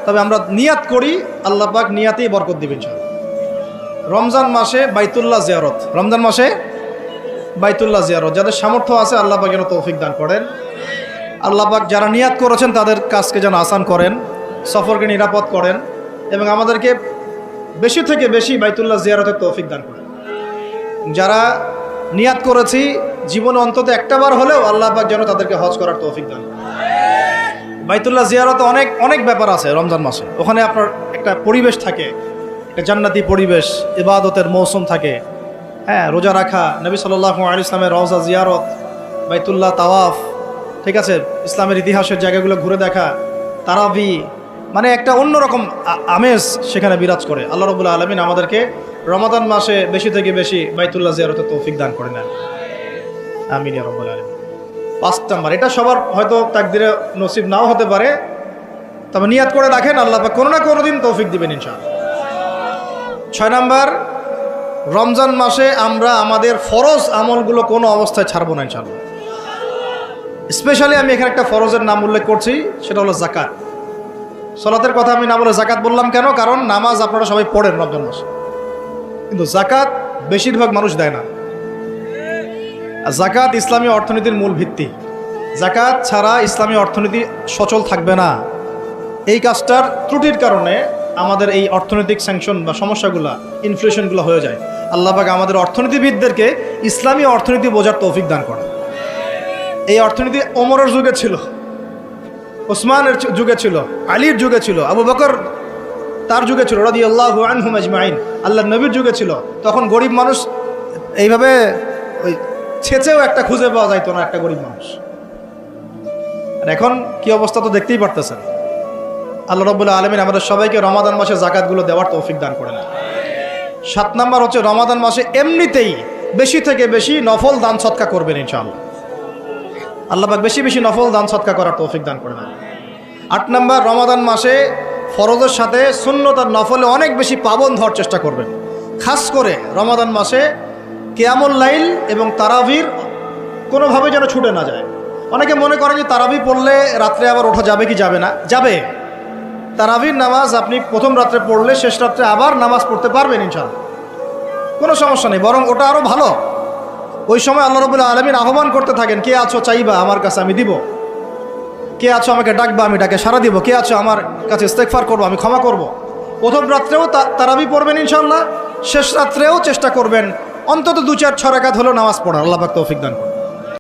তবে আমরা নিয়াত করি, আল্লাহ পাক নিয়াতেই বরকত দিবেন ইনশাআল্লাহ। রমজান মাসে বাইতুল্লাহ জিয়ারত, রমজান মাসে বাইতুল্লাহ জিয়ারত, যাদের সামর্থ্য আছে আল্লাহ পাক যেন তৌফিক দান করেন। আল্লাহ পাক যারা নিয়াত করেছেন তাদের কাজকে যেন আসান করেন, সফরকে নিরাপদ করেন, এবং আমাদেরকে বেশি থেকে বেশি বাইতুল্লাহ জিয়ারতের তৌফিক দান করেন। যারা নিয়াত করেছি জীবনে অন্তত একটা বার হলেও আল্লাহ পাক যেন তাদেরকে হজ করার তৌফিক দান করেন। বাইতুল্লাহ জিয়ারতে অনেক অনেক ব্যাপার আছে রমজান মাসে। ওখানে আপনার একটা পরিবেশ থাকে, একটা জান্নাতি পরিবেশ, ইবাদতের মৌসুম থাকে। হ্যাঁ, রোজা রাখা, নবী সাল্লাল্লাহু আলাইহি ইসলামের রওজা জিয়ারত, বাইতুল্লাহ তাওয়াফ, ঠিক আছে, ইসলামের ইতিহাসের জায়গাগুলো ঘুরে দেখা, তারাবি, মানে একটা অন্যরকম আমেজ সেখানে বিরাজ করে। আল্লাহ রাব্বুল আলামিন আমাদেরকে রমাদান মাসে বেশি থেকে বেশি বাইতুল্লাহ জিয়ারতের তৌফিক দান করে নেন, আমিন ইয়া রাব্বুল আলামিন। 5 নাম্বার, এটা সবার হয়তো তাকদিরে নসিব নাও হতে পারে, তবে নিয়াত করে রাখেন, আল্লাহ পাক কোনো না কোনো দিন তৌফিক দিবেন ইনশাআল্লাহ। 6 নাম্বার, রমজান মাসে আমরা আমাদের ফরজ আমলগুলো কোনো অবস্থায় ছাড়বো না ইনশাআল্লাহ। স্পেশালি আমি এখানে একটা ফরজের নাম উল্লেখ করছি, সেটা হলো জাকাত। সালাতের কথা আমি না বলে জাকাত বললাম কেন? কারণ নামাজ আপনারা সবাই পড়েন রমজান মাসে, কিন্তু জাকাত বেশিরভাগ মানুষ দেয় না। জাকাত ইসলামী অর্থনীতির মূল ভিত্তি। জাকাত ছাড়া ইসলামী অর্থনীতি সচল থাকবে না। এই কাজটার ত্রুটির কারণে আমাদের এই অর্থনৈতিক স্যাংশন বা সমস্যাগুলো, ইনফ্লেশনগুলো হয়ে যায়। আল্লাহ পাক আমাদের অর্থনীতিবিদদেরকে ইসলামী অর্থনীতি বোঝার তৌফিক দান করে। এই অর্থনীতি ওমরের যুগে ছিল, ওসমানের যুগে ছিল, আলীর যুগে ছিল, আবু বকর তার যুগে ছিল রাদিয়াল্লাহু আনহুম আজমাইন, আল্লাহর নবীর যুগে ছিল। তখন গরিব মানুষ এইভাবে ওই ছেঁচেও একটা খুঁজে পাওয়া যাইতো না, একটা গরিব মানুষ। আর এখন কি অবস্থা তো দেখতেই পারতেছেন। আল্লাহ রাব্বুল আলামিন আমাদের সবাইকে রমাদান মাসে জাকাতগুলো দেওয়ার তৌফিক দান করেন। 7 নাম্বার হচ্ছে রমাদান মাসে এমনিতেই বেশি থেকে বেশি নফল দান সদকা করবেন ইনশাআল্লাহ। আল্লাহ পাক বেশি বেশি নফল দান সদকা করার তৌফিক দান করেন। 8 নাম্বার, রমাদান মাসে ফরজের সাথে সুন্নত আর নফলে অনেক বেশি পাবন্ধ হওয়ার চেষ্টা করবেন। খাস করে রমাদান মাসে কিয়ামুল লাইল এবং তারাবির কোনোভাবে যেন ছুটে না যায়। অনেকে মনে করেন যে তারাবি পড়লে রাত্রে আবার ওঠা যাবে কি যাবে না? যাবে। তারাবির নামাজ আপনি প্রথম রাত্রে পড়লে শেষ রাত্রে আবার নামাজ পড়তে পারবেন ইনশাআল্লাহ, কোনো সমস্যা নেই, বরং ওটা আরও ভালো। ওই সময় আল্লাহ রাব্বুল আলামিন আহ্বান করতে থাকেন, কে আছো চাইবা আমার কাছে আমি দিব, কে আছো আমাকে ডাকবা আমি ডাকে সাড়া দিব, কে আছো আমার কাছে ইস্তেগফার করবো আমি ক্ষমা করব। প্রথম রাত্রেও তারাবি পড়বেন ইনশাআল্লাহ, শেষ রাত্রেও চেষ্টা করবেন অন্তত 2-4-6 রাকাত হলেও নামাজ পড়ার। আল্লাহ পাক তৌফিক দান করুন।